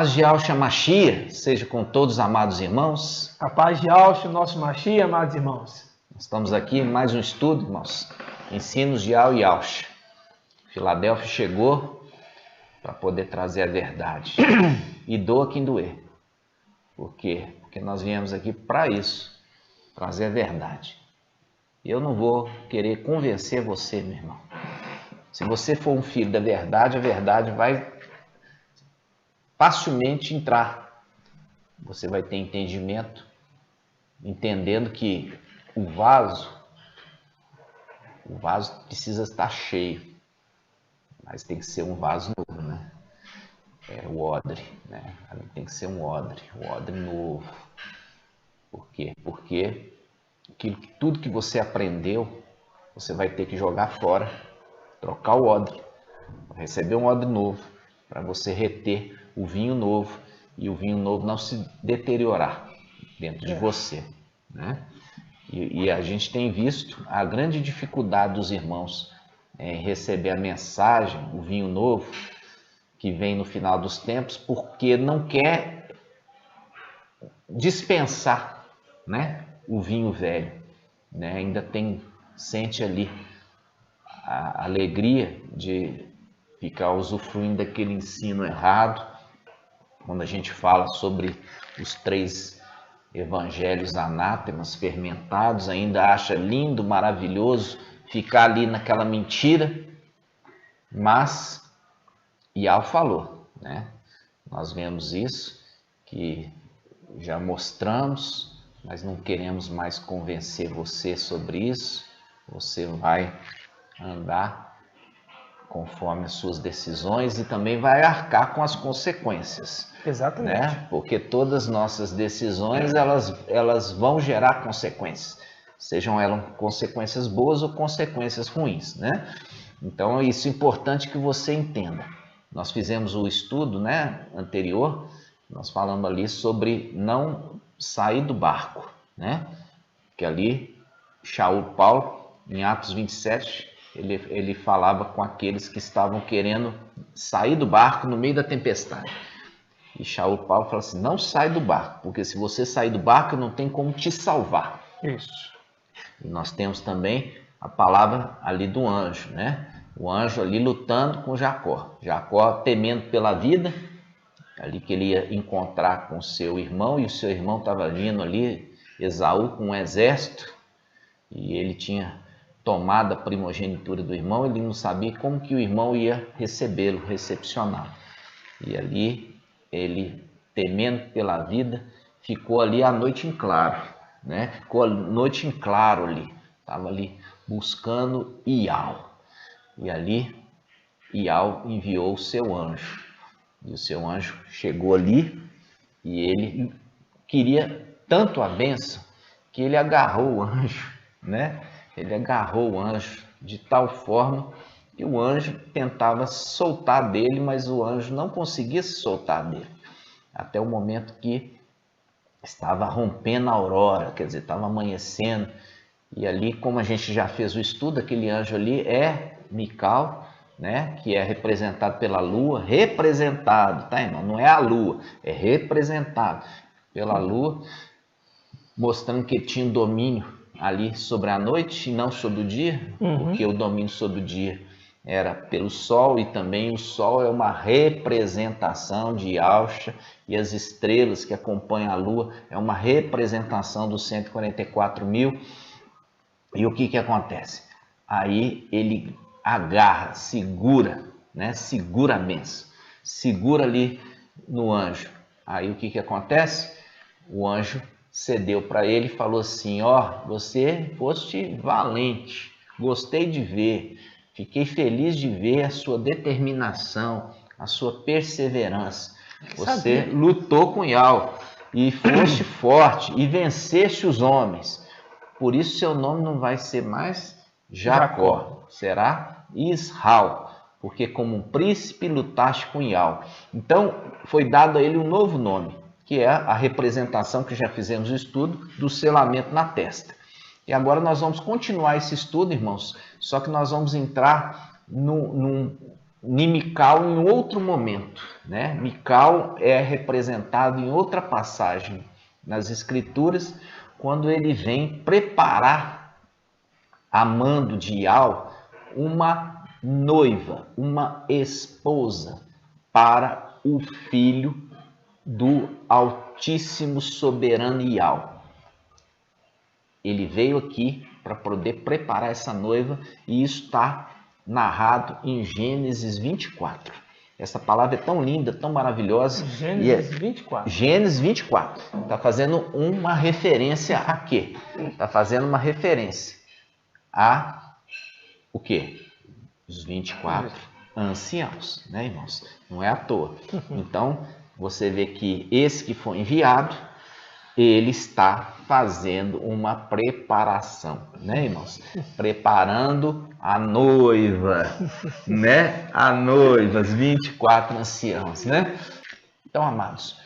paz de Yahshua Mashiach seja com todos, amados irmãos. A paz de Yahshua, nosso Mashiach, amados irmãos. Estamos aqui em mais um estudo, irmãos. Ensinos de Yahshua. Filadélfia chegou para poder trazer a verdade. E doa quem doer. Por quê? Porque nós viemos aqui para isso, trazer a verdade. E eu não vou querer convencer você, meu irmão. Se você for um filho da verdade, a verdade vai facilmente entrar. Você vai ter entendimento, entendendo que o vaso precisa estar cheio, mas tem que ser um vaso novo, né? É o odre, né? Tem que ser um odre novo. Por quê? Porque tudo que você aprendeu, você vai ter que jogar fora, trocar o odre, receber um odre novo, para você reter o vinho novo e o vinho novo não se deteriorar dentro de você, né? E a gente tem visto a grande dificuldade dos irmãos em receber a mensagem, o vinho novo, que vem no final dos tempos, porque não quer dispensar, né, o vinho velho, né? Ainda sente ali a alegria de ficar usufruindo daquele ensino errado, quando a gente fala sobre os 3 evangelhos anátemas fermentados, ainda acha lindo, maravilhoso ficar ali naquela mentira, mas Yahweh falou, né? Nós vemos isso, que já mostramos, mas não queremos mais convencer você sobre isso. Você vai andar conforme as suas decisões e também vai arcar com as consequências. Exatamente. Né? Porque todas as nossas decisões, elas vão gerar consequências. Sejam elas consequências boas ou consequências ruins, né? Então, isso é importante que você entenda. Nós fizemos o estudo, né, anterior, nós falamos ali sobre não sair do barco, né? Que ali, Shaul Paulo, em Atos 27, ele falava com aqueles que estavam querendo sair do barco no meio da tempestade. E Shaul Paulo falou assim, não sai do barco, porque se você sair do barco, não tem como te salvar. Isso. E nós temos também a palavra ali do anjo, né? O anjo ali lutando com Jacó. Jacó temendo pela vida, ali que ele ia encontrar com seu irmão, e o seu irmão estava vindo ali, Esaú, com um exército, e ele tinha tomado a primogenitura do irmão, ele não sabia como que o irmão ia recebê-lo, recepcioná-lo. E ali, ele, temendo pela vida, ficou ali a noite em claro, né? Ficou a noite em claro ali, estava ali buscando Iau. E ali, Iau enviou o seu anjo. E o seu anjo chegou ali e ele queria tanto a bênção que ele agarrou o anjo, né? Ele agarrou o anjo de tal forma que o anjo tentava soltar dele, mas o anjo não conseguia se soltar dele. Até o momento que estava rompendo a aurora, quer dizer, estava amanhecendo. E ali, como a gente já fez o estudo, aquele anjo ali é Mical, né? Que é representado pela lua, representado, tá, irmão? Não é a lua, é representado pela lua, mostrando que ele tinha um domínio ali sobre a noite e não sobre o dia, porque o domínio sobre o dia era pelo sol, e também o sol é uma representação de Yahshua, e as estrelas que acompanham a lua é uma representação dos 144 mil. E o que acontece? Aí ele agarra, segura, né? Segura a bênção, segura ali no anjo. Aí o que acontece? O anjo cedeu para ele e falou assim, ó, você foste valente, gostei de ver, fiquei feliz de ver a sua determinação, a sua perseverança. Você lutou com Yahweh e foste forte e venceste os homens. Por isso seu nome não vai ser mais Jacó, será Israel, porque como um príncipe lutaste com Yahweh. Então foi dado a ele um novo nome, que é a representação que já fizemos o estudo do selamento na testa. E agora nós vamos continuar esse estudo, irmãos, só que nós vamos entrar num Mical em outro momento, né? Mical é representado em outra passagem nas Escrituras, quando ele vem preparar, a mando de Ial, uma noiva, uma esposa para o filho do Altíssimo Soberano Ial. Ele veio aqui para poder preparar essa noiva, e isso está narrado em Gênesis 24. Essa palavra é tão linda, tão maravilhosa. Gênesis 24. Gênesis 24. Está fazendo uma referência a quê? Está fazendo uma referência a o quê? Os 24 anciãos, né, irmãos? Não é à toa. Então, você vê que esse que foi enviado, ele está fazendo uma preparação, né, irmãos? Preparando a noiva, né? A noiva, os 24 anciãos, né? Então, amados,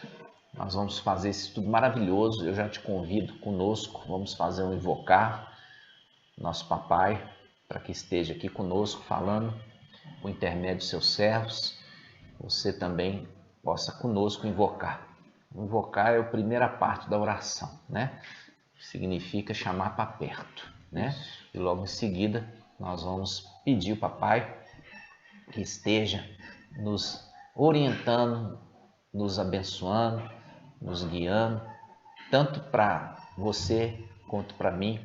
nós vamos fazer esse estudo maravilhoso. Eu já te convido conosco, vamos fazer um invocar nosso papai, para que esteja aqui conosco falando por intermédio de seus servos. Você também possa conosco invocar. Invocar é a primeira parte da oração, né? Significa chamar para perto, né? E logo em seguida nós vamos pedir ao papai que esteja nos orientando, nos abençoando, nos guiando, tanto para você quanto para mim,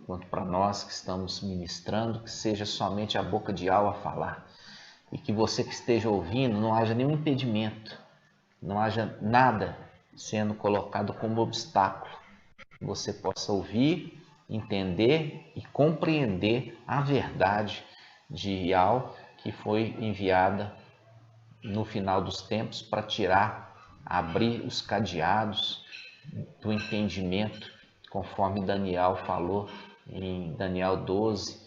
quanto para nós que estamos ministrando, que seja somente a boca de Ial a falar. E que você que esteja ouvindo, não haja nenhum impedimento, não haja nada sendo colocado como obstáculo. Que você possa ouvir, entender e compreender a verdade de Ial, que foi enviada no final dos tempos para abrir os cadeados do entendimento, conforme Daniel falou em Daniel 12.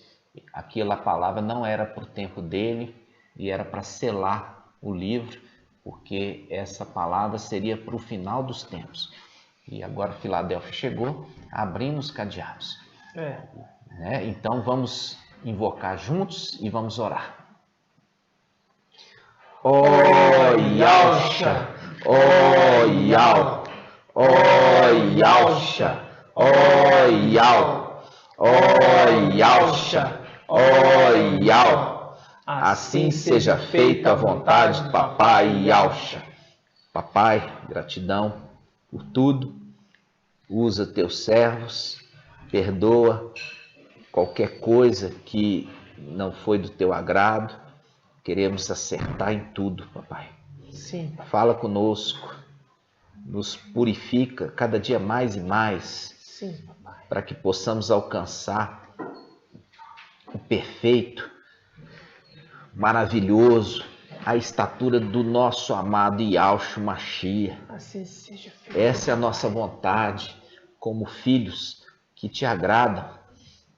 Aquela palavra não era para o tempo dele e era para selar o livro, porque essa palavra seria para o final dos tempos. E agora Filadélfia chegou, abrindo os cadeados. Né? Então vamos invocar juntos e vamos orar. Ó Yahshua, ó Ial, ó Yahshua, ó Ial, ó Yahshua, ó Ial. Assim seja feita a vontade do papai Yahshua. Papai, gratidão por tudo. Usa teus servos, perdoa qualquer coisa que não foi do teu agrado. Queremos acertar em tudo, papai. Sim, papai. Fala conosco, nos purifica cada dia mais e mais. Sim, papai. Para que possamos alcançar o perfeito, maravilhoso, a estatura do nosso amado Yahshua Mashiach. Assim seja feito. Essa é a nossa vontade, como filhos que te agradam,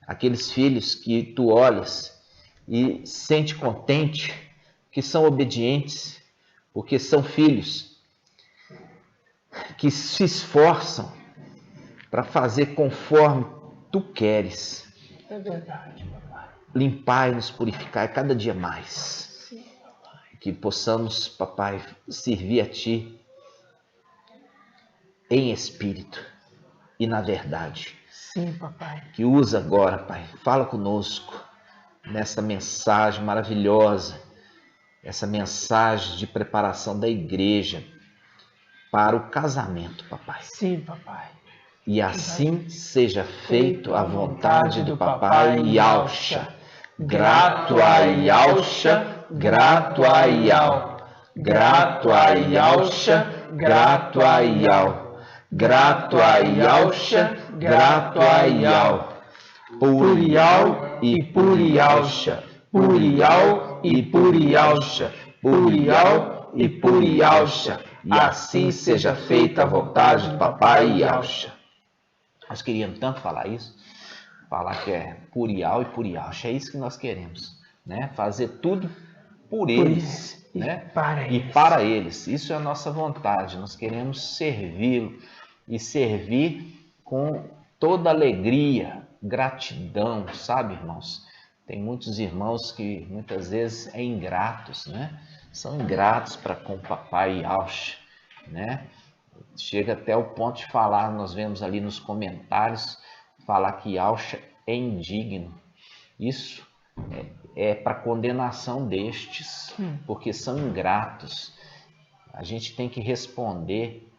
aqueles filhos que tu olhas e sente contente, que são obedientes, porque são filhos que se esforçam para fazer conforme tu queres. É verdade, papai. Limpar e nos purificar cada dia mais. Sim, papai. Que possamos, papai, servir a ti em espírito e na verdade. Sim, papai. Que usa agora, pai, fala conosco nessa mensagem maravilhosa, essa mensagem de preparação da igreja para o casamento, papai. Sim, papai. E assim seja feito a vontade do papai Yahshua. Grato a Yahshua, grato a Ial. Grato a Yahshua, grato a Ial. Grato a Yahshua, grato a Ial. Por Ial e por Yahshua. Por Ial e por Yahshua. Por Ial e por Yahshua. E assim seja feita a vontade do papai Yahshua. Nós queríamos tanto falar isso, falar que é por Ial e por Yahshua. É isso que nós queremos, né? Fazer tudo por eles, né? E para eles. Isso é a nossa vontade. Nós queremos servi-lo e servir com toda alegria, gratidão, sabe, irmãos? Tem muitos irmãos que muitas vezes é ingratos, né? São ingratos para com o papai Yahshua, né? Chega até o ponto de falar, nós vemos ali nos comentários, falar que Yahshua é indigno. Isso é para condenação destes, porque são ingratos. A gente tem que responder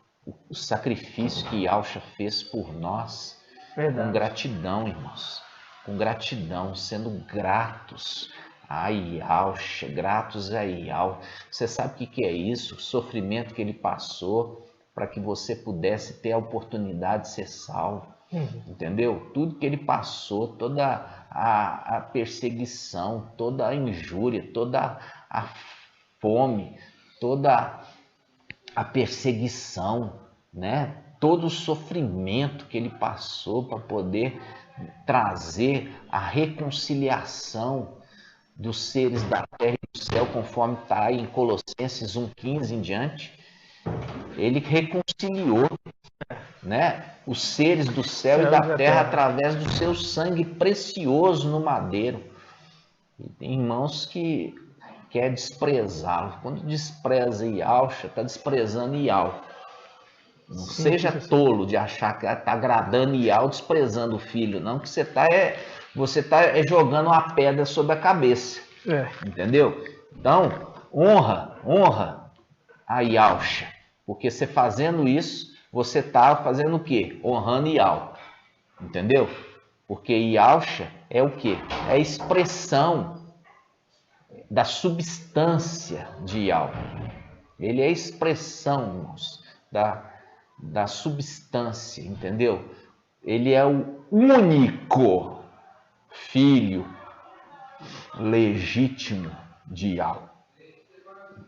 o sacrifício que Yahshua fez por nós. Verdade. Com gratidão, irmãos. Com gratidão, sendo gratos a Yahshua, gratos a Yahweh. Você sabe o que é isso? O sofrimento que ele passou para que você pudesse ter a oportunidade de ser salvo. Entendeu? Tudo que ele passou, toda a perseguição, toda a injúria, toda a fome, toda a perseguição, né? Todo o sofrimento que ele passou para poder trazer a reconciliação dos seres da terra e do céu, conforme está aí em Colossenses 1,15 em diante. Ele reconciliou, né, os seres do céu e da terra através do seu sangue precioso no madeiro. E tem irmãos que quer desprezá-lo. Quando despreza Yahshua, está desprezando Yahweh. Não seja tolo de achar que está agradando Yahweh, desprezando o filho, não, que você está jogando uma pedra sobre a cabeça. Entendeu? Então, honra a Yahshua, porque você fazendo isso, você está fazendo o quê? Honrando Yahweh. Entendeu? Porque Yahshua é o quê? É a expressão da substância de Yahweh. Ele é a expressão, irmãos, da substância, entendeu? Ele é o único filho legítimo de Yahweh,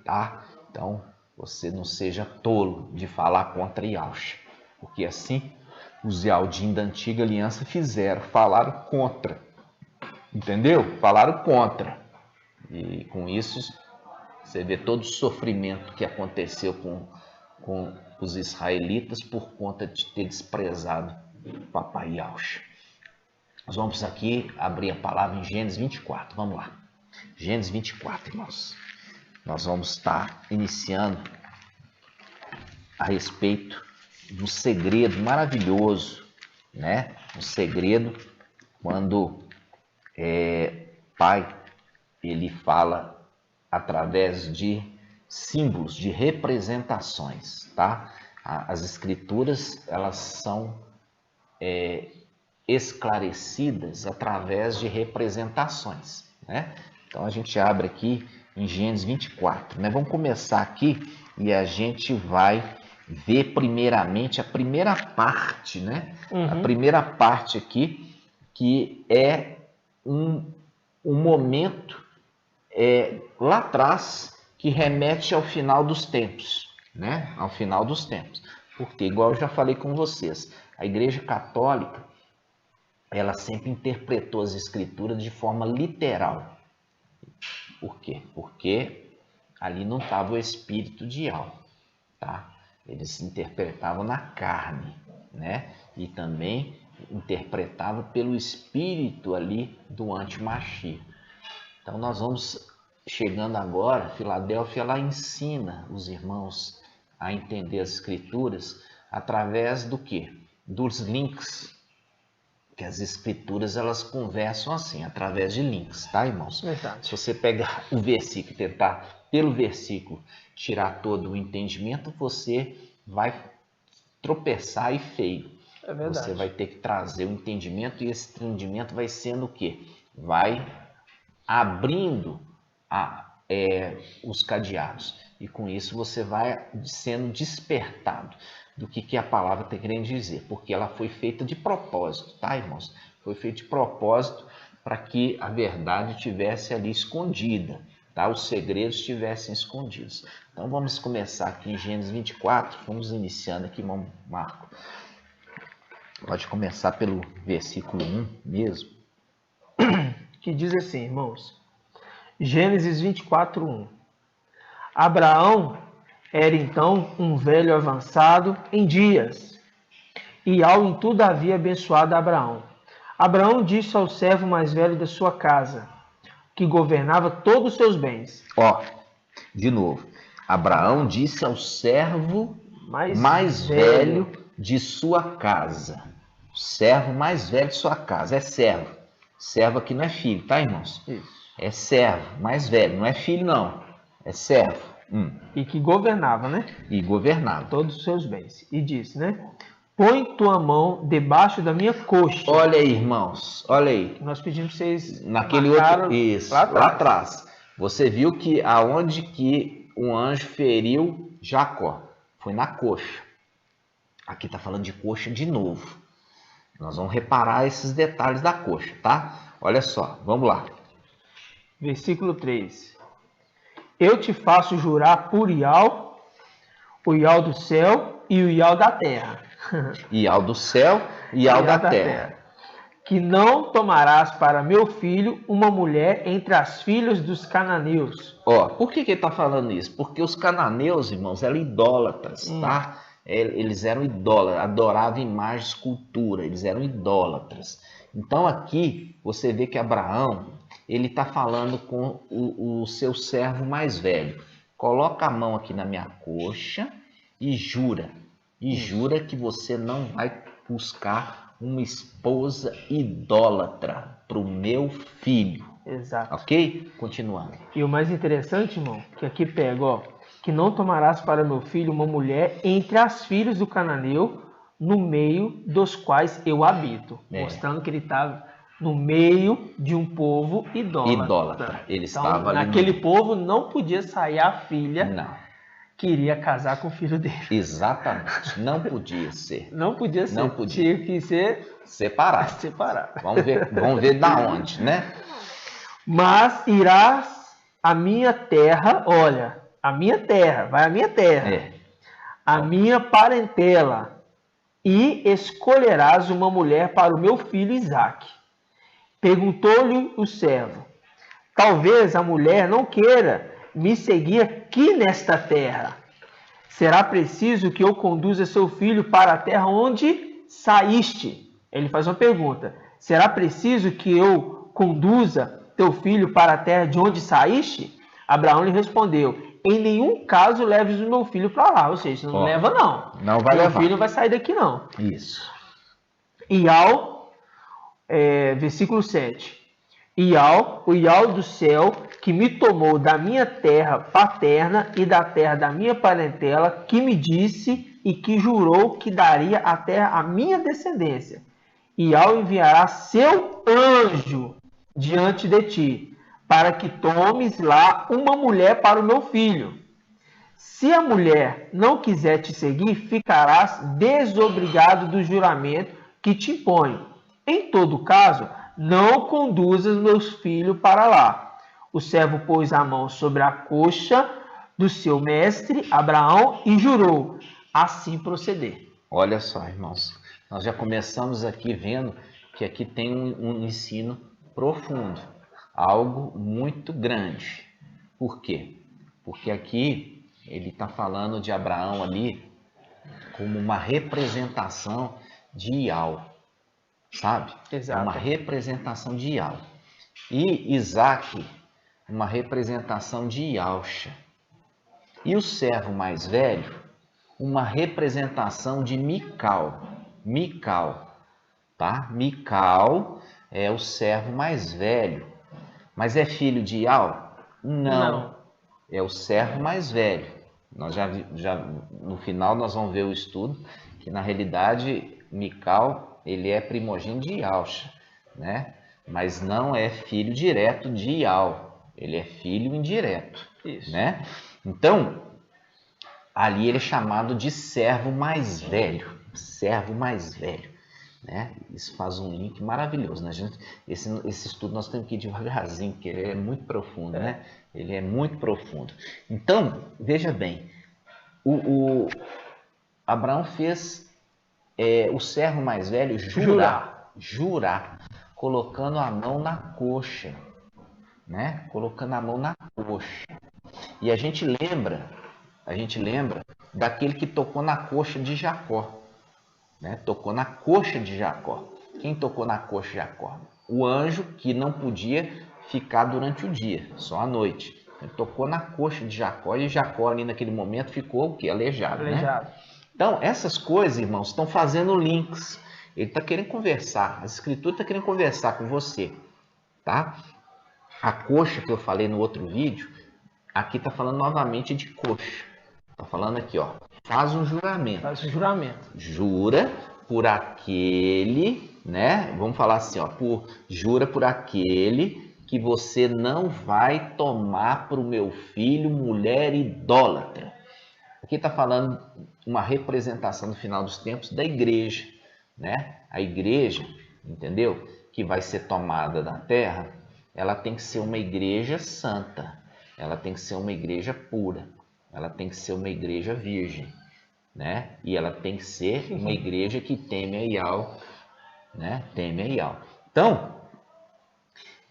tá? Então, você não seja tolo de falar contra Yahshua, porque assim os Yaldim da antiga aliança fizeram, falaram contra, entendeu? Falaram contra. E com isso, você vê todo o sofrimento que aconteceu com os israelitas por conta de ter desprezado o papai Yahshua. Nós vamos aqui abrir a palavra em Gênesis 24. Vamos lá. Gênesis 24, irmãos. Nós vamos estar iniciando a respeito do segredo maravilhoso, né? Um segredo quando Pai, ele fala através de símbolos, de representações, tá? As escrituras, elas são esclarecidas através de representações, né? Então a gente abre aqui em Gênesis 24, né? Vamos começar aqui e a gente vai ver primeiramente a primeira parte, né? A primeira parte aqui, que é um momento lá atrás que remete ao final dos tempos, né? Ao final dos tempos. Porque, igual eu já falei com vocês, a Igreja Católica, ela sempre interpretou as Escrituras de forma literal. Por quê? Porque ali não estava o Espírito de Yahweh, tá? Eles interpretavam na carne, né? E também interpretavam pelo Espírito ali do anti-Mashiach. Então nós vamos chegando agora, Filadélfia, ela ensina os irmãos a entender as Escrituras através do quê? Dos links. Que as escrituras, elas conversam assim, através de links, tá, irmãos? Verdade. Se você pegar o versículo e tentar, pelo versículo, tirar todo o entendimento, você vai tropeçar e feio. É verdade. Você vai ter que trazer o entendimento e esse entendimento vai sendo o quê? Vai abrindo os cadeados. E com isso você vai sendo despertado do que a palavra está querendo dizer, porque ela foi feita de propósito, tá, irmãos? Foi feita de propósito para que a verdade estivesse ali escondida, tá? Os segredos estivessem escondidos. Então vamos começar aqui em Gênesis 24, vamos iniciando aqui, irmão Marco. Pode começar pelo versículo 1 mesmo. Que diz assim, irmãos. Gênesis 24, 1. Abraão era então um velho avançado em dias, e ao em tudo havia abençoado Abraão. Abraão disse ao servo mais velho da sua casa, que governava todos os seus bens. Ó, de novo. Abraão disse ao servo mais velho de sua casa. O servo mais velho de sua casa. É servo. Servo aqui não é filho, tá, irmãos? Isso. É servo, mais velho. Não é filho, não. É servo. E que governava, né? E governava. Todos os seus bens. E disse, né? Põe tua mão debaixo da minha coxa. Olha aí, irmãos. Olha aí. Nós pedimos para vocês naquele outro, isso, lá atrás. Você viu que aonde que o anjo feriu Jacó? Foi na coxa. Aqui está falando de coxa de novo. Nós vamos reparar esses detalhes da coxa, tá? Olha só, vamos lá. Versículo 3. Eu te faço jurar por Ial, o Ial do céu e o Ial da terra. Ial do céu e Ial da terra. Que não tomarás para meu filho uma mulher entre as filhas dos cananeus. Ó, por que ele está falando isso? Porque os cananeus, irmãos, eram idólatras, tá? Eles eram idólatras, adoravam imagens, escultura, eles eram idólatras. Então aqui você vê que Abraão, ele está falando com o seu servo mais velho. Coloca a mão aqui na minha coxa e jura. E jura que você não vai buscar uma esposa idólatra para o meu filho. Exato. Ok? Continuando. E o mais interessante, irmão, que aqui pega, ó, que não tomarás para meu filho uma mulher entre as filhas do cananeu, no meio dos quais eu habito. Mostrando que ele estava no meio de um povo idólatra. Ele então, estava ali naquele povo não podia sair a filha. Não. Que iria casar com o filho dele. Exatamente. Não podia ser. Não podia ser. Não podia. Tinha que ser separado. Vamos ver da onde, né? Mas irás à minha terra, olha, a minha terra, vai à minha terra, a minha parentela, e escolherás uma mulher para o meu filho Isaque. Perguntou-lhe o servo, talvez a mulher não queira me seguir aqui nesta terra. Será preciso que eu conduza seu filho para a terra onde saíste? Ele faz uma pergunta. Será preciso que eu conduza teu filho para a terra de onde saíste? Abraão lhe respondeu, em nenhum caso leves o meu filho para lá. Ou seja, não leva não. Não vai levar. Meu filho não vai sair daqui não. Isso. Versículo 7. O Ial do céu, que me tomou da minha terra paterna e da terra da minha parentela, que me disse e que jurou que daria a terra à minha descendência. Ial enviará seu anjo diante de ti, para que tomes lá uma mulher para o meu filho. Se a mulher não quiser te seguir, ficarás desobrigado do juramento que te imponho. Em todo caso, não conduzas meus filhos para lá. O servo pôs a mão sobre a coxa do seu mestre, Abraão, e jurou assim proceder. Olha só, irmãos, nós já começamos aqui vendo que aqui tem um ensino profundo, algo muito grande. Por quê? Porque aqui ele está falando de Abraão ali como uma representação de Ial. Sabe? Exato. É uma representação de Ial. E Isaque, uma representação de Ialcha. E o servo mais velho, uma representação de Mical. Tá? Mical é o servo mais velho. Mas é filho de Ial? Não. É o servo mais velho. Nós já no final nós vamos ver o estudo que na realidade Mical ele é primogênito de Ialcha, né? Mas não é filho direto de Ial, ele é filho indireto. Isso. Né? Então, ali ele é chamado de servo mais velho, né? Isso faz um link maravilhoso, né, gente? Esse estudo nós temos que ir devagarzinho, porque ele é muito profundo, né? Ele é muito profundo. Então, veja bem, o Abraão fez o servo mais velho jurar, colocando a mão na coxa, né? Colocando a mão na coxa. E a gente lembra daquele que tocou na coxa de Jacó, né? Tocou na coxa de Jacó. Quem tocou na coxa de Jacó? O anjo que não podia ficar durante o dia, só à noite. Ele tocou na coxa de Jacó e Jacó ali naquele momento ficou o quê? Aleijado, né? Então, essas coisas, irmãos, estão fazendo links. Ele está querendo conversar, a Escritura está querendo conversar com você, tá? A coxa que eu falei no outro vídeo, aqui está falando novamente de coxa. Está falando aqui, ó, faz um juramento. Faz um juramento. Jura por aquele, né? Vamos falar assim, ó, jura por aquele que você não vai tomar para o meu filho mulher idólatra. Aqui está falando uma representação no final dos tempos da igreja, né? A igreja, entendeu? Que vai ser tomada da terra, ela tem que ser uma igreja santa, ela tem que ser uma igreja pura, ela tem que ser uma igreja virgem, né? E ela tem que ser uma igreja que teme a Yahweh, né? Teme a Yahweh. Então,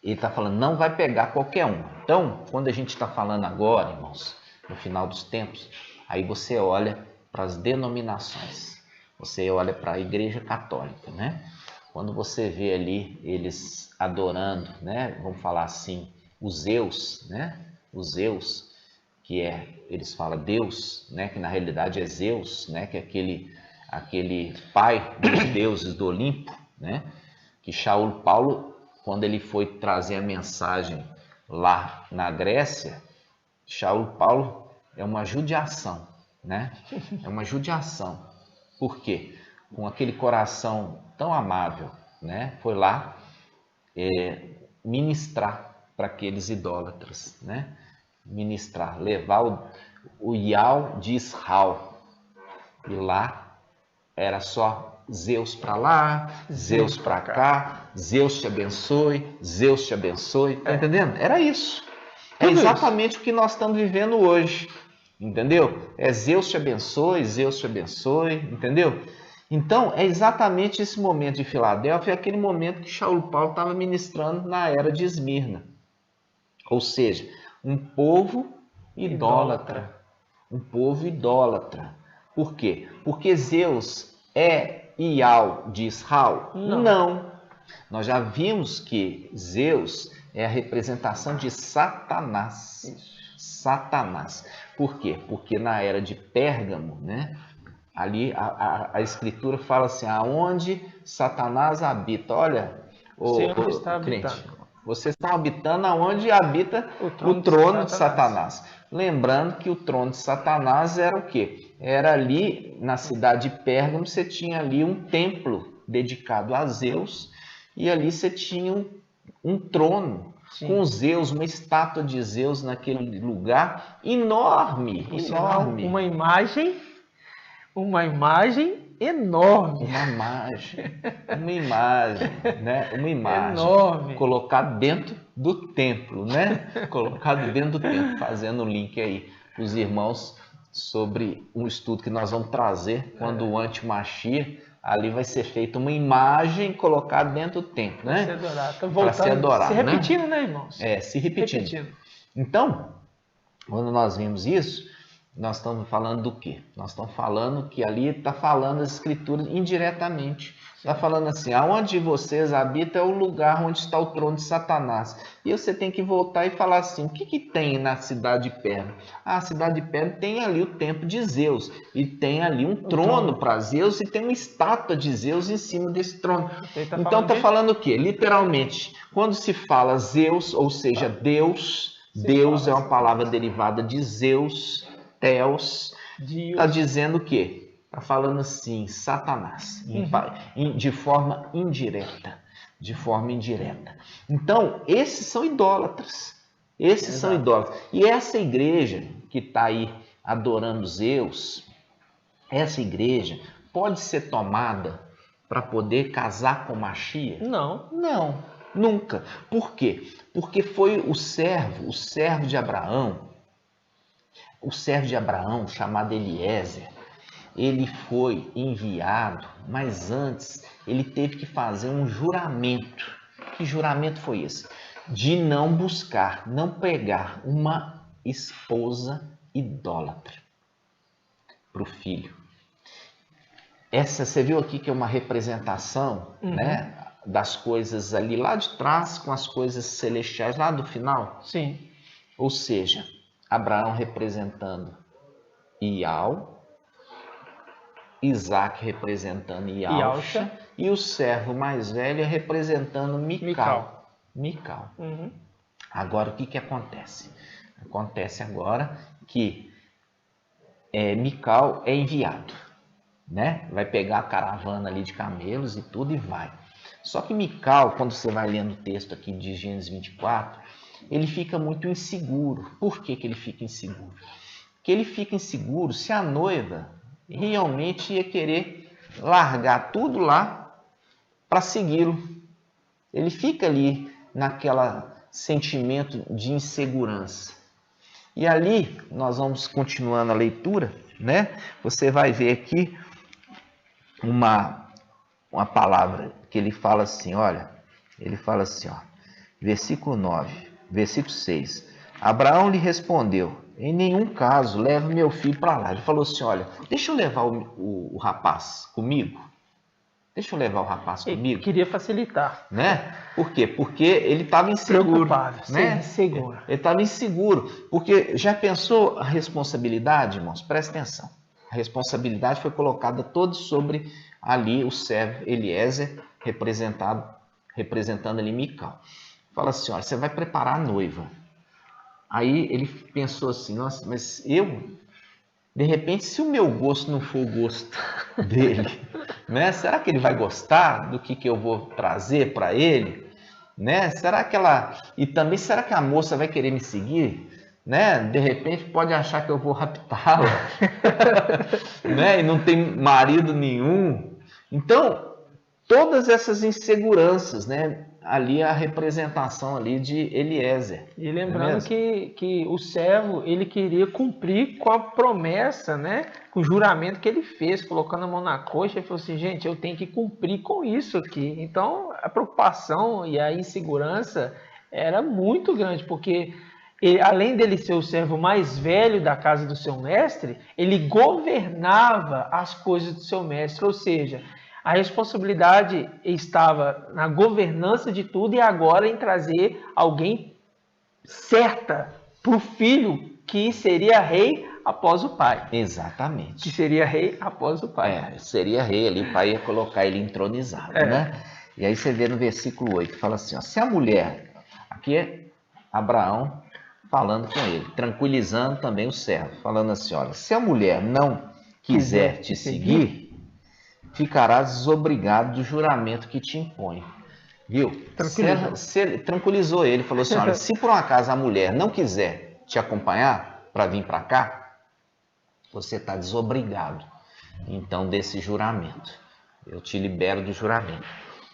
ele está falando, não vai pegar qualquer um. Então, quando a gente está falando agora, irmãos, no final dos tempos, aí você olha para as denominações, você olha para a Igreja Católica, né? Quando você vê ali eles adorando, né? Vamos falar assim, os Zeus, né? Os Zeus, que eles falam Deus, né? Que na realidade é Zeus, né? Que é aquele pai dos deuses do Olimpo, né? Que Shaul Paulo, quando ele foi trazer a mensagem lá na Grécia, Shaul Paulo é uma judiação, né? É uma judiação. Por quê? Com aquele coração tão amável, né? Foi lá ministrar para aqueles idólatras, né? Ministrar, levar o Yahweh de Israel. E lá era só Zeus para lá, Zeus para cá, Zeus te abençoe, Zeus te abençoe. Tá entendendo? Era isso. É exatamente o que nós estamos vivendo hoje. Entendeu? É Zeus te abençoe, entendeu? Então, é exatamente esse momento de Filadélfia, aquele momento que Shaul Paulo estava ministrando na era de Esmirna. Ou seja, um povo idólatra. Um povo idólatra. Por quê? Porque Zeus é Yahweh de Israel? Não. Nós já vimos que Zeus é a representação de Satanás. Isso. Satanás. Por quê? Porque na era de Pérgamo, né? Ali a Escritura fala assim, aonde Satanás habita. Olha, crente, vocês estão habitando aonde habita o trono de Satanás. Lembrando que o trono de Satanás era o quê? Era ali na cidade de Pérgamo, você tinha ali um templo dedicado a Zeus, e ali você tinha um trono. Sim. Com Zeus, uma estátua de Zeus naquele lugar enorme, enorme. Uma imagem enorme. Uma imagem, né? Uma imagem enorme, colocada dentro do templo, né? Colocado dentro do templo, fazendo o link aí para os irmãos sobre um estudo que nós vamos trazer quando o anti-Machia, ali vai ser feita uma imagem colocada dentro do templo, né? Para ser adorado. Se repetindo, né, irmãos? Se repetindo. Então, quando nós vimos isso, nós estamos falando do quê? Nós estamos falando que ali está falando as escrituras indiretamente. Está falando assim, aonde vocês habitam é o lugar onde está o trono de Satanás. E você tem que voltar e falar assim, o que tem na cidade de Pérgamo? A cidade de Pérgamo tem ali o templo de Zeus. E tem ali um trono para Zeus e tem uma estátua de Zeus em cima desse trono. Então está falando o quê? Literalmente, quando se fala Zeus, ou seja, Deus, Deus é uma palavra derivada de Zeus, Theos, está dizendo o quê? Está falando assim, Satanás, de forma indireta. De forma indireta. Então, esses são idólatras. Esses são idólatras. E essa igreja que está aí adorando Zeus, essa igreja pode ser tomada para poder casar com Machia? Não. Não, nunca. Por quê? Porque foi o servo de Abraão, chamado Eliezer, ele foi enviado, mas antes ele teve que fazer um juramento. Que juramento foi esse? De não buscar, não pegar uma esposa idólatra para o filho. Essa, você viu aqui que é uma representação, né? das coisas ali lá de trás com as coisas celestiais lá do final? Sim. Ou seja, Abraão representando Ial, Isaac representando Ialcha e o servo mais velho representando Mical. Uhum. Agora, o que acontece? Acontece agora que Mical é enviado, né? Vai pegar a caravana ali de camelos e tudo e vai. Só que Mical, quando você vai lendo o texto aqui de Gênesis 24, ele fica muito inseguro. Por que ele fica inseguro? Porque ele fica inseguro se a noiva realmente ia querer largar tudo lá para segui-lo. Ele fica ali naquela sentimento de insegurança. E ali, nós vamos continuando a leitura, né? Você vai ver aqui uma palavra que ele fala assim, olha, ele fala assim, ó, versículo 9, versículo 6. Abraão lhe respondeu, em nenhum caso leve meu filho para lá. Ele falou assim, olha, deixa eu levar o rapaz comigo. Deixa eu levar o rapaz comigo. Ele queria facilitar. Né? Por quê? Porque ele estava inseguro. Né? Inseguro. Ele estava inseguro. Porque já pensou a responsabilidade, irmãos? Presta atenção. A responsabilidade foi colocada toda sobre ali o servo Eliezer, representando ali Mical. Fala assim, olha, você vai preparar a noiva. Aí ele pensou assim, nossa, mas de repente, se o meu gosto não for o gosto dele, né? Será que ele vai gostar do que eu vou trazer para ele? Né? Será que e também, será que a moça vai querer me seguir? Né? De repente pode achar que eu vou raptá-la, né? E não tem marido nenhum. Então, todas essas inseguranças, né? Ali a representação ali de Eliezer. E lembrando que o servo, ele queria cumprir com a promessa, né? Com o juramento que ele fez, colocando a mão na coxa, ele falou assim, gente, eu tenho que cumprir com isso aqui. Então, a preocupação e a insegurança era muito grande, porque além dele ser o servo mais velho da casa do seu mestre, ele governava as coisas do seu mestre, ou seja, a responsabilidade estava na governança de tudo e agora em trazer alguém certa para o filho que seria rei após o pai. Exatamente. Que seria rei após o pai. Seria rei ali, o pai ia colocar ele entronizado, né? E aí você vê no versículo 8, fala assim, ó, se a mulher, aqui é Abraão falando com ele, tranquilizando também o servo, falando assim, olha, se a mulher não quiser te seguir, ficarás desobrigado do juramento que te impõe. Viu? Tranquilizou ele, falou assim, olha, se por um acaso a mulher não quiser te acompanhar para vir para cá, você está desobrigado, então, desse juramento. Eu te libero do juramento.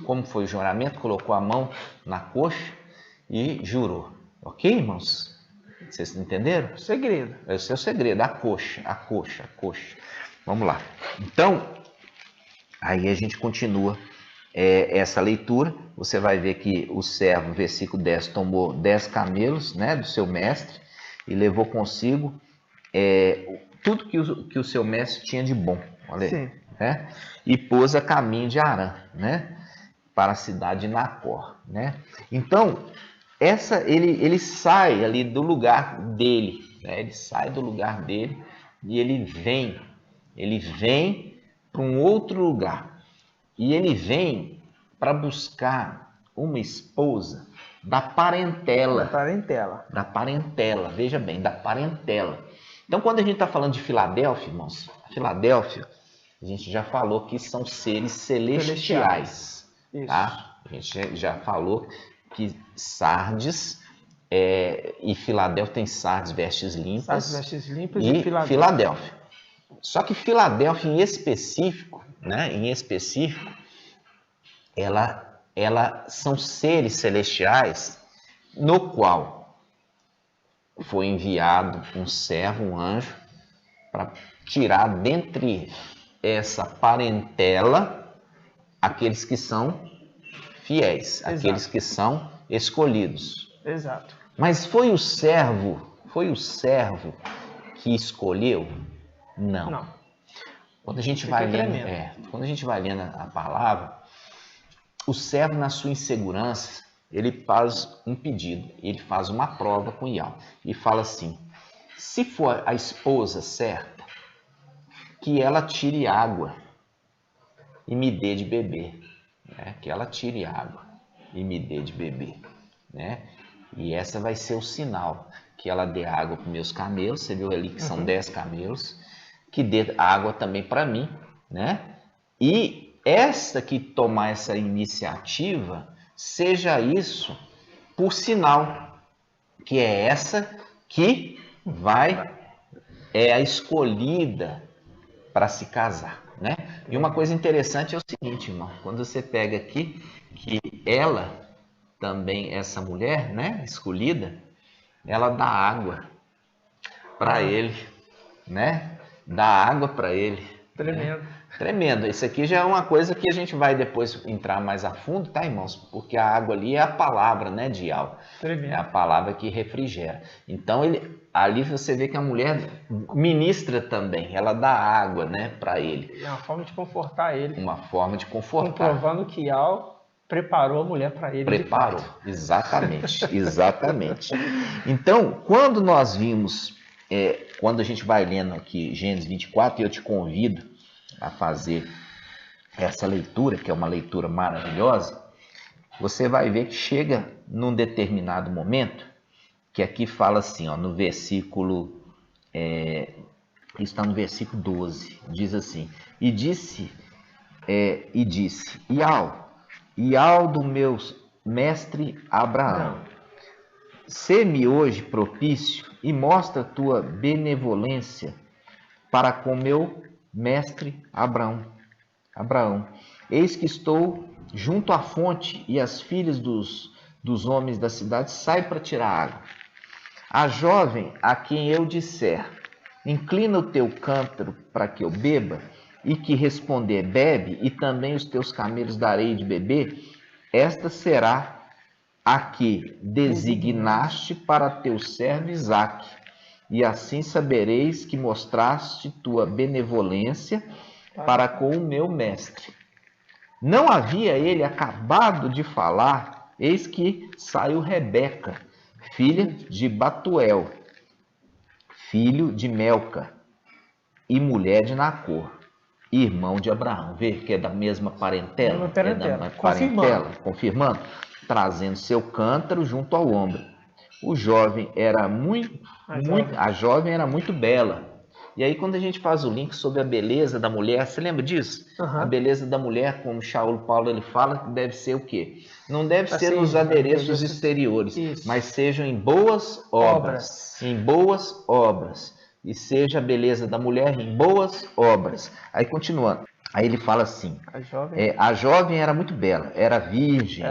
Como foi o juramento? Colocou a mão na coxa e jurou. Ok, irmãos? Vocês entenderam? Segredo. Esse é o segredo, a coxa. Vamos lá. Então, aí a gente continua essa leitura. Você vai ver que o servo, versículo 10, tomou 10 camelos, né, do seu mestre e levou consigo tudo que o seu mestre tinha de bom. Olha aí, né? E pôs a caminho de Harã, né, para a cidade de Nacor, né? Então, ele sai ali do lugar dele, né? Ele sai do lugar dele e ele vem para um outro lugar. E ele vem para buscar uma esposa da parentela. Da parentela, veja bem, da parentela. Então, quando a gente está falando de Filadélfia, irmãos, Filadélfia, a gente já falou que são seres celestiais. Tá? A gente já falou que Sardes e Filadélfia tem Sardes, vestes limpas, e Filadélfia. Só que Filadélfia em específico, né, ela são seres celestiais no qual foi enviado um servo, um anjo, para tirar dentre essa parentela aqueles que são fiéis, exato, aqueles que são escolhidos. Exato. Mas foi o servo que escolheu? Não. Quando a gente vai lendo a palavra, o servo, na sua insegurança, ele faz um pedido, ele faz uma prova com Ial e fala assim: se for a esposa certa, que ela tire água e me dê de beber, né? Que ela tire água e me dê de beber, né? E essa vai ser o sinal, que ela dê água para meus camelos, você viu ali que são 10 camelos, que dê água também para mim, né? E esta que tomar essa iniciativa, seja isso por sinal, que é essa que é a escolhida para se casar, né? E uma coisa interessante é o seguinte, irmão, quando você pega aqui, que ela também, essa mulher, né, escolhida, ela dá água para ele, né? Dá água para ele. Tremendo. Né? Tremendo. Isso aqui já é uma coisa que a gente vai depois entrar mais a fundo, tá, irmãos? Porque a água ali é a palavra, né, de Ial. Tremendo. É a palavra que refrigera. Então, ali você vê que a mulher ministra também. Ela dá água, né, para ele. É uma forma de confortar ele. Uma forma de confortar. Comprovando que Ial preparou a mulher para ele. Preparou, exatamente, exatamente. Então, quando nós vimos, quando a gente vai lendo aqui Gênesis 24, e eu te convido a fazer essa leitura, que é uma leitura maravilhosa, você vai ver que chega num determinado momento, que aqui fala assim, ó, no versículo, está no versículo 12, diz assim: e disse, Ial do meu mestre Abraão, sê-me hoje propício e mostra tua benevolência para com meu mestre Abraão. Eis que estou junto à fonte e as filhas dos homens da cidade saem para tirar água. A jovem a quem eu disser, inclina o teu cântaro para que eu beba, e que responder, bebe, e também os teus camelos darei de beber, esta será a que designaste para teu servo Isaque, e assim sabereis que mostraste tua benevolência para com o meu mestre. Não havia ele acabado de falar, eis que saiu Rebeca, filha de Batuel, filho de Melca, e mulher de Nacor, irmão de Abraão. Vê que é da mesma parentela? É da parentela, confirmando, trazendo seu cântaro junto ao ombro. A jovem era muito bela. E aí, quando a gente faz o link sobre a beleza da mulher, você lembra disso? A beleza da mulher, como Shaul Paulo ele fala, deve ser o quê? Não deve ser nos adereços exteriores, mas sejam em boas obras. Em boas obras. E seja a beleza da mulher em boas obras. Aí, continuando. Aí ele fala assim, a jovem era muito bela, era virgem,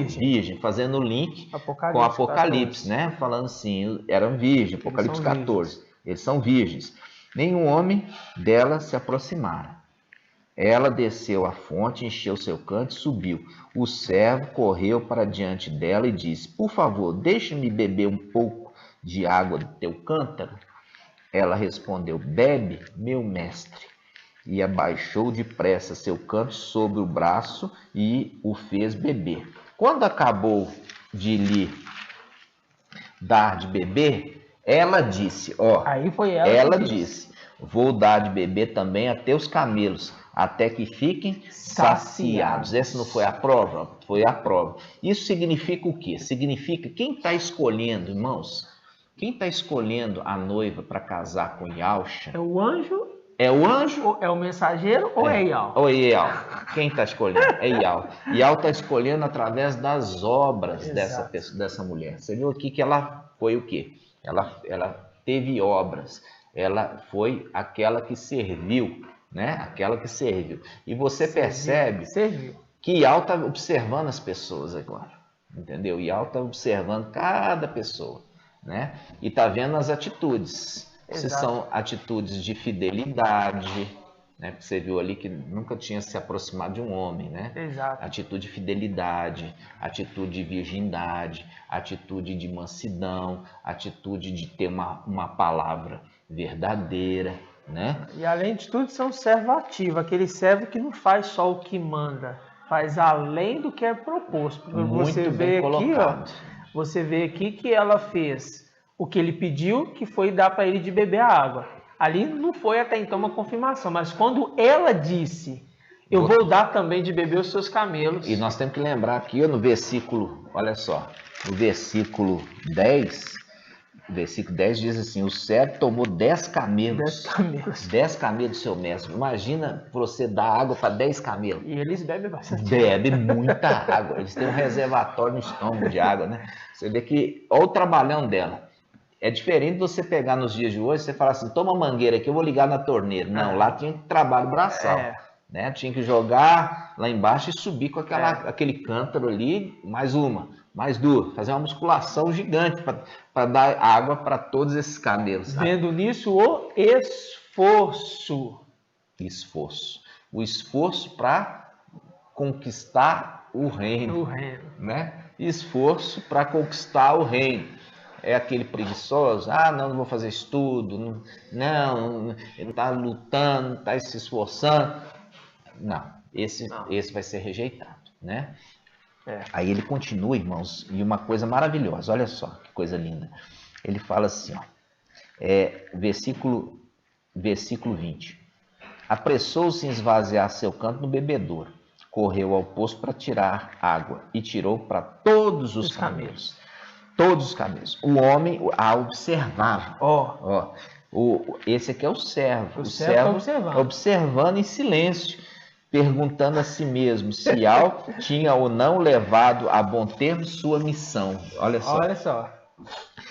virgem, fazendo o link com Apocalipse, né? Falando assim, eram virgens, Apocalipse 14, eles são virgens. Nenhum homem dela se aproximara. Ela desceu à fonte, encheu seu cântaro e subiu. O servo correu para diante dela e disse, por favor, deixe-me beber um pouco de água do teu cântaro. Ela respondeu, bebe, meu mestre. E abaixou depressa seu cântaro sobre o braço e o fez beber. Quando acabou de lhe dar de beber, ela disse, ela disse, vou dar de beber também a teus camelos, até que fiquem saciados. Essa não foi a prova? Foi a prova. Isso significa o quê? Significa quem está escolhendo, irmãos, quem está escolhendo a noiva para casar com Yalcha? É o anjo? É o anjo? É o mensageiro ou é Ial? Ou é Ial? Quem está escolhendo? É Ial. Ial está escolhendo através das obras dessa mulher. Você viu aqui que ela foi o quê? Ela teve obras. Ela foi aquela que serviu, né? Aquela que serviu. E você percebe que Ial está observando as pessoas agora. Entendeu? Ial está observando cada pessoa, né? E está vendo as atitudes. Se são atitudes de fidelidade, né? Porque você viu ali que nunca tinha se aproximado de um homem, né? Exato. Atitude de fidelidade, atitude de virgindade, atitude de mansidão, atitude de ter uma palavra verdadeira, né? E além de tudo, são servo ativo, aquele servo que não faz só o que manda, faz além do que é proposto. Porque Muito você bem vê aqui, colocado. você vê aqui que ela fez o que ele pediu, que foi dar para ele de beber a água. Ali não foi até então uma confirmação, mas quando ela disse, eu vou dar também de beber os seus camelos. E nós temos que lembrar aqui no versículo, olha só, no versículo 10, o versículo 10 diz assim: o servo tomou 10 camelos. 10 camelos. 10 camelos do seu mestre. Imagina você dar água para 10 camelos. E eles bebem bastante. Bebe muita água. Eles têm um reservatório no estômago de água, né? Você vê que, olha o trabalhão dela. É diferente de você pegar nos dias de hoje, você falar assim, toma mangueira aqui, eu vou ligar na torneira. Não, lá tinha trabalho braçal. Né? Tinha que jogar lá embaixo e subir com aquele cântaro ali, mais uma, mais duas, fazer uma musculação gigante para dar água para todos esses camelos. Sabe? Vendo nisso o esforço. Esforço. O esforço para conquistar o reino. Né? Esforço para conquistar o reino. É aquele preguiçoso, não vou fazer estudo, não, ele está lutando, está se esforçando. Não, esse vai ser rejeitado, né? Aí ele continua, irmãos, e uma coisa maravilhosa, olha só que coisa linda. Ele fala assim, versículo 20. Apressou-se em esvaziar seu canto no bebedouro, correu ao poço para tirar água e tirou para todos os camelos. Todos os camelos. O homem a observava. Esse aqui é o servo. O servo observando em silêncio, perguntando a si mesmo se Ial tinha ou não levado a bom termo sua missão. Olha só. Olha só.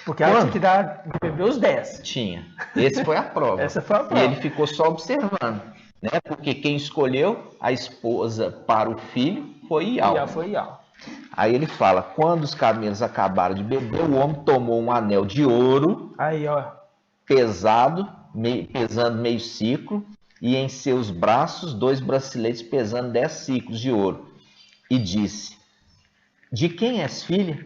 Porque ela tinha que dar, beber os 10. Tinha. Esse foi a prova. Essa foi a prova. E ele ficou só observando. Né? Porque quem escolheu a esposa para o filho foi Ial. Foi Ial. Aí ele fala, quando os camelos acabaram de beber, o homem tomou um anel de ouro, pesando meio ciclo, e em seus braços 2 braceletes pesando 10 ciclos de ouro, e disse, de quem és filha?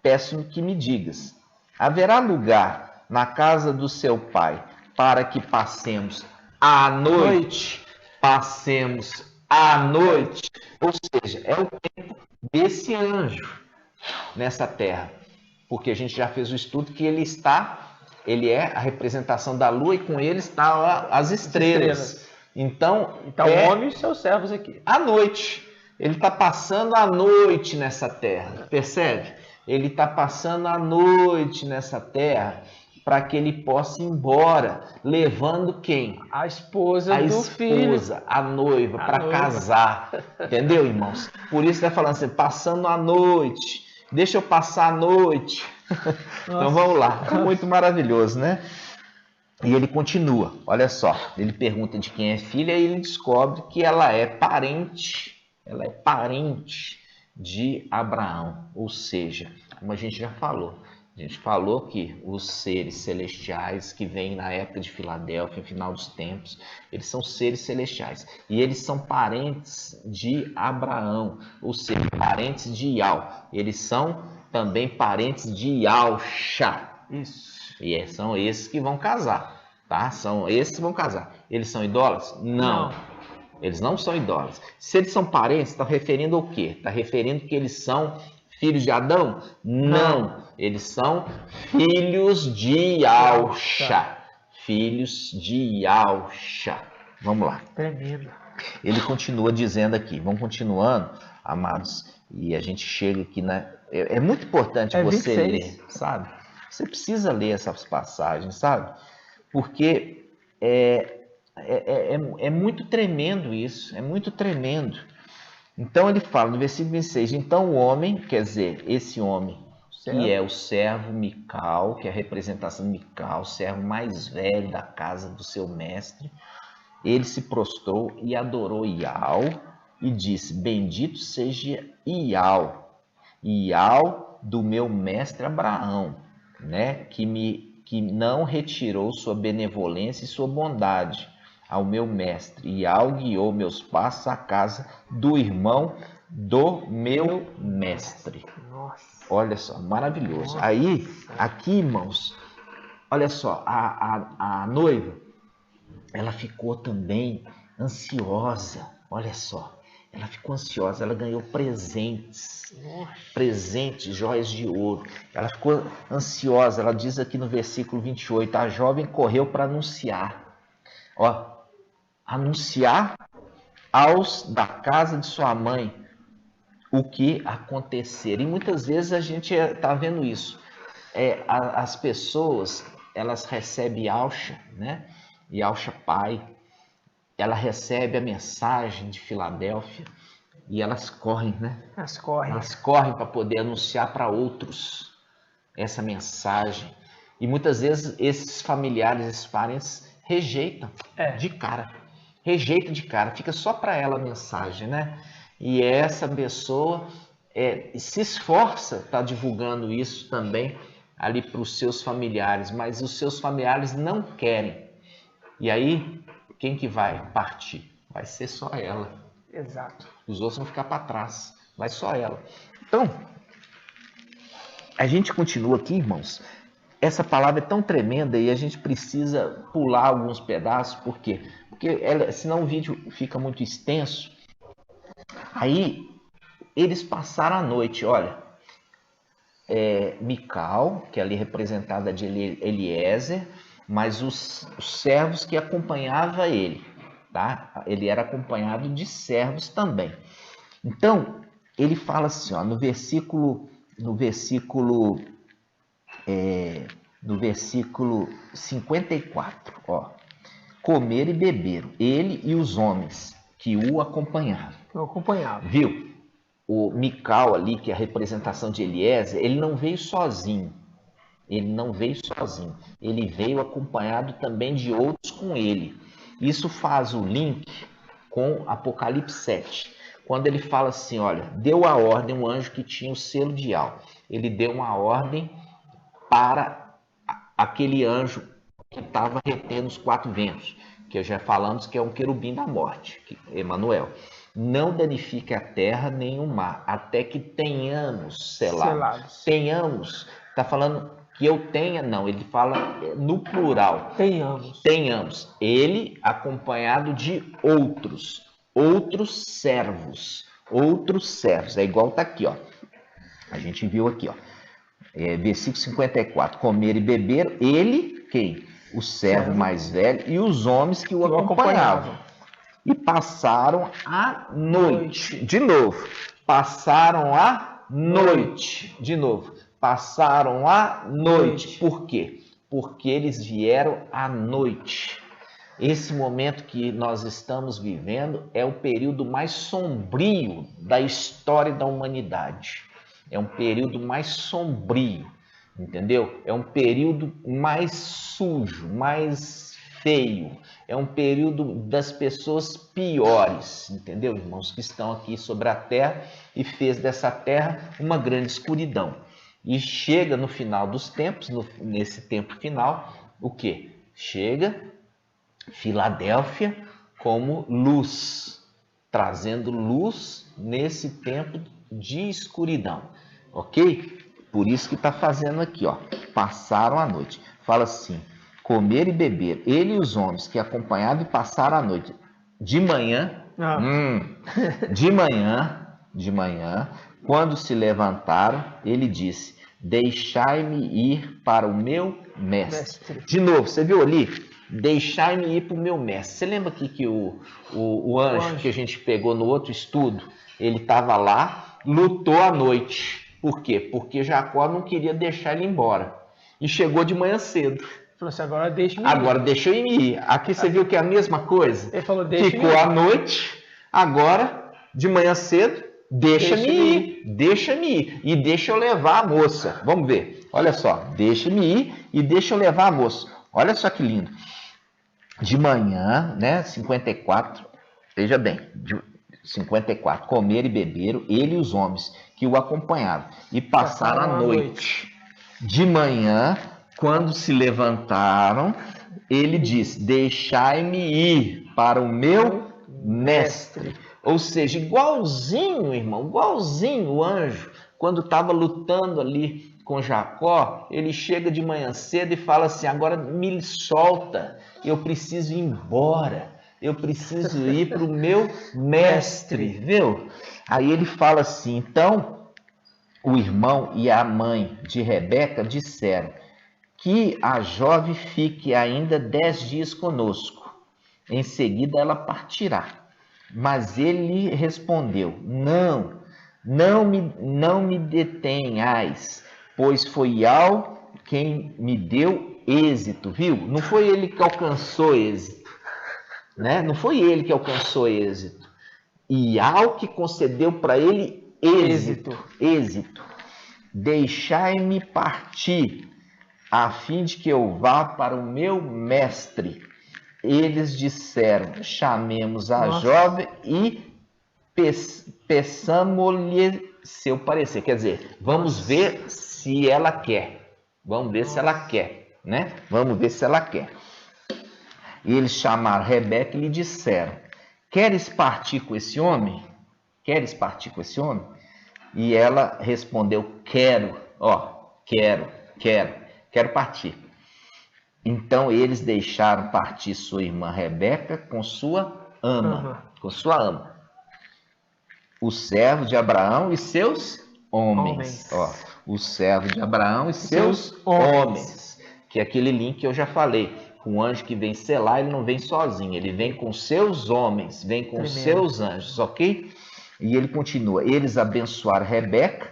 Peço-me que me digas, haverá lugar na casa do seu pai para que passemos a noite? Passemos a noite, ou seja, é o tempo desse anjo nessa terra, porque a gente já fez o estudo que ele é a representação da lua e com ele está as estrelas. Então o homem e seus servos aqui. À noite, ele está passando a noite nessa terra, percebe? Ele está passando a noite nessa terra para que ele possa ir embora, levando quem? A esposa do filho. A noiva, para casar. Entendeu, irmãos? Por isso ele está falando assim, passando a noite. Deixa eu passar a noite. Então vamos lá. É muito maravilhoso, né? E ele continua, olha só. Ele pergunta de quem é filha e ele descobre que ela é parente. Ela é parente de Abraão. Ou seja, como a gente já falou, a gente falou que os seres celestiais que vêm na época de Filadélfia, final dos tempos, eles são seres celestiais. E eles são parentes de Abraão, ou seja, parentes de Ial. Eles são também parentes de Ialxa. Isso. E são esses que vão casar, tá? São esses que vão casar. Eles são idólatras? Não. Eles não são idólatras. Se eles são parentes, está referindo ao quê? Está referindo que eles são filhos de Adão? Não. Eles são filhos de Ialxa. Filhos de Ialxa. Vamos lá. Tremendo. Ele continua dizendo aqui. Vamos continuando, amados. E a gente chega aqui na... É muito importante você 26. ler, sabe? Você precisa ler essas passagens, sabe? Porque é muito tremendo isso. É muito tremendo. Então ele fala no versículo 26, então o homem, quer dizer, esse homem, que é o servo Mical, que é a representação de Mical, o servo mais velho da casa do seu mestre, ele se prostrou e adorou Ial e disse, bendito seja Ial do meu mestre Abraão, né, que não retirou sua benevolência e sua bondade ao meu mestre, Ial guiou meus passos à casa do irmão do meu mestre. Nossa. Olha só, maravilhoso. Nossa. Aí, aqui, irmãos, olha só, a noiva, ela ficou também ansiosa, olha só. ela ficou ansiosa, ela ganhou presentes, presentes, joias de ouro. Ela ficou ansiosa, ela diz aqui no versículo 28, a jovem correu para anunciar. Ó, anunciar aos da casa de sua mãe o que acontecer. E muitas vezes a gente está vendo isso. As pessoas, elas recebem Alcha, né? E Alcha pai, ela recebe a mensagem de Filadélfia e elas correm, né? Elas correm para poder anunciar para outros essa mensagem. E muitas vezes esses familiares, esses parentes rejeitam de cara. Rejeita de cara, fica só para ela a mensagem, né? E essa pessoa se esforça para estar divulgando isso também ali para os seus familiares, mas os seus familiares não querem. E aí, quem que vai partir? Vai ser só ela. Exato. Os outros vão ficar para trás, vai só ela. Então, a gente continua aqui, irmãos. Essa palavra é tão tremenda e a gente precisa pular alguns pedaços, por quê? Porque senão o vídeo fica muito extenso. Aí, eles passaram a noite, olha, Mical, que é ali representada de Eliezer, mas os servos que acompanhavam ele, tá? Ele era acompanhado de servos também. Então, ele fala assim, ó, no versículo 54, ó, comer e beber, ele e os homens que o acompanhavam. Viu? O Mical ali, que é a representação de Eliezer, ele não veio sozinho. Ele veio acompanhado também de outros com ele. Isso faz o link com Apocalipse 7. Quando ele fala assim, olha, deu a ordem um anjo que tinha o selo de Al. Ele deu uma ordem para aquele anjo que estava retendo os 4 ventos, que já falamos que é um querubim da morte, Emanuel. Não danifique a terra nem o mar, até que tenhamos selados. Tenhamos, está falando que eu tenha, não, ele fala no plural. Tenhamos. Ele acompanhado de outros servos. É igual está aqui, ó. A gente viu aqui, ó. Versículo 54. Comer e beber, ele, quem? O servo mais velho e os homens que o acompanhavam. E passaram a noite. De novo. Passaram a noite. De novo. Passaram a noite. Por quê? Porque eles vieram à noite. Esse momento que nós estamos vivendo é o período mais sombrio da história da humanidade. É um período mais sombrio, entendeu? É um período mais sujo, mais feio. É um período das pessoas piores, entendeu, irmãos? Que estão aqui sobre a terra e fez dessa terra uma grande escuridão. E chega no final dos tempos, nesse tempo final, o quê? Chega Filadélfia como luz, trazendo luz nesse tempo de escuridão, ok? Por isso que está fazendo aqui, ó. Passaram a noite. Fala assim, comer e beber, ele e os homens que acompanhavam e passaram a noite. De manhã, de manhã, quando se levantaram, ele disse, deixai-me ir para o meu mestre. De novo, você viu ali? Deixai-me ir para o meu mestre. Você lembra aqui que o anjo que a gente pegou no outro estudo, ele estava lá, lutou à noite. Por quê? Porque Jacó não queria deixar ele embora. E chegou de manhã cedo. Falou assim, agora deixa-me ir. Agora deixa eu ir. Aqui você viu que é a mesma coisa? Ele falou, deixa-me ir. Ficou à noite, agora, de manhã cedo, deixa-me ir. Deixa-me ir. E deixa eu levar a moça. Vamos ver. Olha só. Deixa-me ir e deixa eu levar a moça. Olha só que lindo. De manhã, né? 54. Veja bem. 54. Comer e beberam, ele e os homens que o acompanhavam. E passaram a noite. De manhã, quando se levantaram, ele diz, deixai-me ir para o meu mestre. Ou seja, igualzinho, irmão, igualzinho o anjo, quando estava lutando ali com Jacó, ele chega de manhã cedo e fala assim, agora me solta, eu preciso ir embora. Eu preciso ir para o meu mestre, viu? Aí ele fala assim, então o irmão e a mãe de Rebeca disseram que a jovem fique ainda 10 dias conosco. Em seguida ela partirá. Mas ele respondeu, não me detenhais, pois foi Al quem me deu êxito, viu? Não foi ele que alcançou êxito, né? Não foi ele que alcançou êxito. E Al que concedeu para ele êxito. Deixai-me partir, a fim de que eu vá para o meu mestre. Eles disseram, chamemos a jovem e peçamos-lhe seu parecer. Quer dizer, vamos ver se ela quer. Vamos ver se ela quer, né? Vamos ver se ela quer. E eles chamaram Rebeca e lhe disseram, queres partir com esse homem? Queres partir com esse homem? E ela respondeu, quero partir. Então eles deixaram partir sua irmã Rebeca com sua ama. Os servos de Abraão e seus homens. Os servos de Abraão e seus homens. Que é aquele link que eu já falei. O anjo que vem selar, ele não vem sozinho, ele vem com seus homens, vem com seus anjos, ok? E ele continua, eles abençoaram Rebeca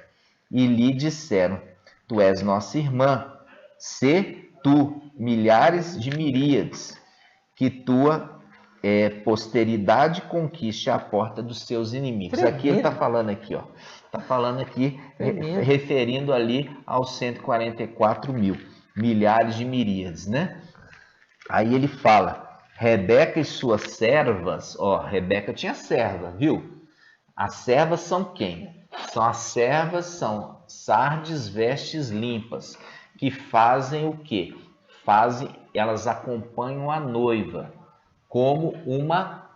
e lhe disseram, tu és nossa irmã, sê tu milhares de miríades, que tua posteridade conquiste a porta dos seus inimigos. Tremendo. Aqui ele está falando aqui, ó. Está falando aqui, referindo ali aos 144 mil, milhares de miríades, né? Aí ele fala, Rebeca e suas servas, Rebeca tinha serva, viu? As servas são quem? As servas são sardes, vestes limpas, que fazem o quê? Elas acompanham a noiva como uma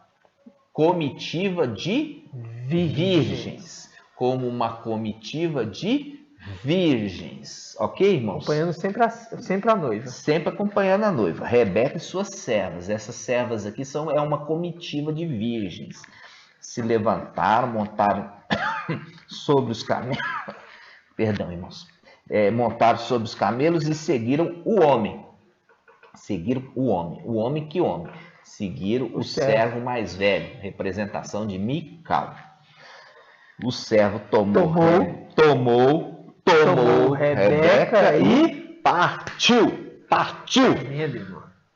comitiva de virgens. Como uma comitiva de virgens. Ok, irmãos? Acompanhando sempre a noiva. Sempre acompanhando a noiva. Rebeca e suas servas. Essas servas aqui é uma comitiva de virgens. Se levantaram, montaram sobre os camelos. Perdão, irmãos. Montaram sobre os camelos e seguiram o homem. O homem que homem? Seguiram o servo mais velho, representação de Mical. O servo tomou Rebeca e partiu.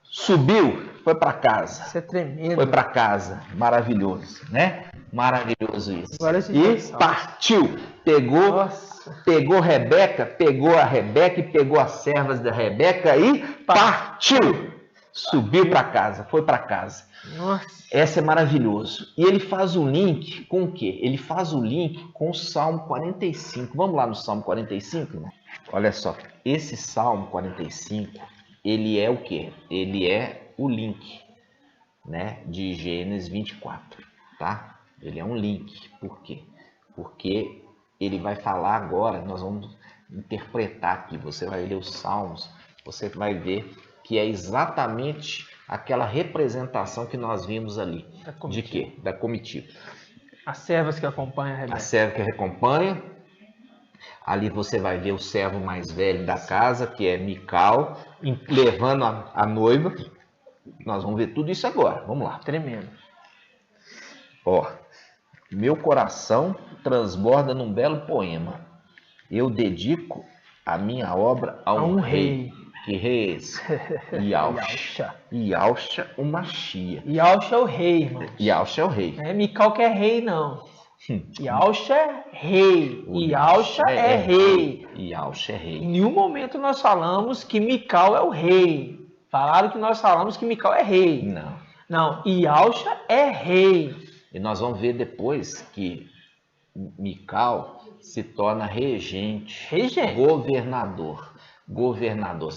Subiu, foi para casa. Isso é tremendo. Foi para casa, maravilhoso, né? Maravilhoso isso. E partiu, pegou Rebeca, pegou a Rebeca e pegou as servas da Rebeca e partiu. Subiu para casa, foi para casa. Nossa. Essa é maravilhoso. E ele faz o link com o quê? Ele faz o link com o Salmo 45. Vamos lá no Salmo 45, né? Olha só, esse Salmo 45, ele é o quê? Ele é o link, né, de Gênesis 24, tá? Ele é um link. Por quê? Porque ele vai falar agora, nós vamos interpretar aqui, você vai ler os Salmos, você vai ver que é exatamente aquela representação que nós vimos ali. De quê? Da comitiva. As servas que acompanham a Rebeca. A serva que acompanha. Ali você vai ver o servo mais velho da casa, que é Mical, levando a noiva. Nós vamos ver tudo isso agora. Vamos lá. Tremendo. Meu coração transborda num belo poema. Eu dedico a minha obra a um rei. Que rei é esse? Yahshua, o Mashiach. Yahshua é o rei, irmão. Yahshua é o rei. Não é Mical que é rei, não. Yahshua é rei. Yahshua é rei. Yahshua é rei. Em nenhum momento nós falamos que Mical é o rei. Falaram que nós falamos que Mical é rei. Não, Yahshua é rei. E nós vamos ver depois que Mical se torna regente. Governador.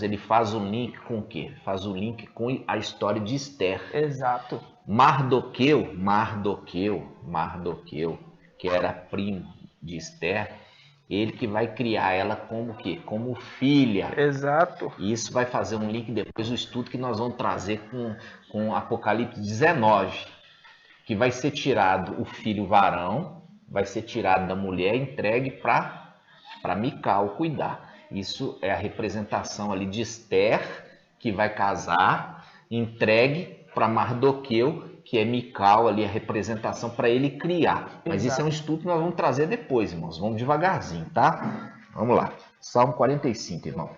Ele faz o link com o quê? Faz o link com a história de Esther. Exato. Mardoqueu, que era primo de Esther, Ele que vai criar ela como o quê? Como filha. Exato. E isso vai fazer um link depois do estudo que nós vamos trazer com Apocalipse 19, que vai ser tirado o filho varão, vai ser tirado da mulher, entregue para Mical cuidar. Isso é a representação ali de Esther, que vai casar, entregue para Mardoqueu, que é Mical ali, a representação para ele criar. Mas isso é um estudo que nós vamos trazer depois, irmãos. Vamos devagarzinho, tá? Vamos lá. Salmo 45, irmão.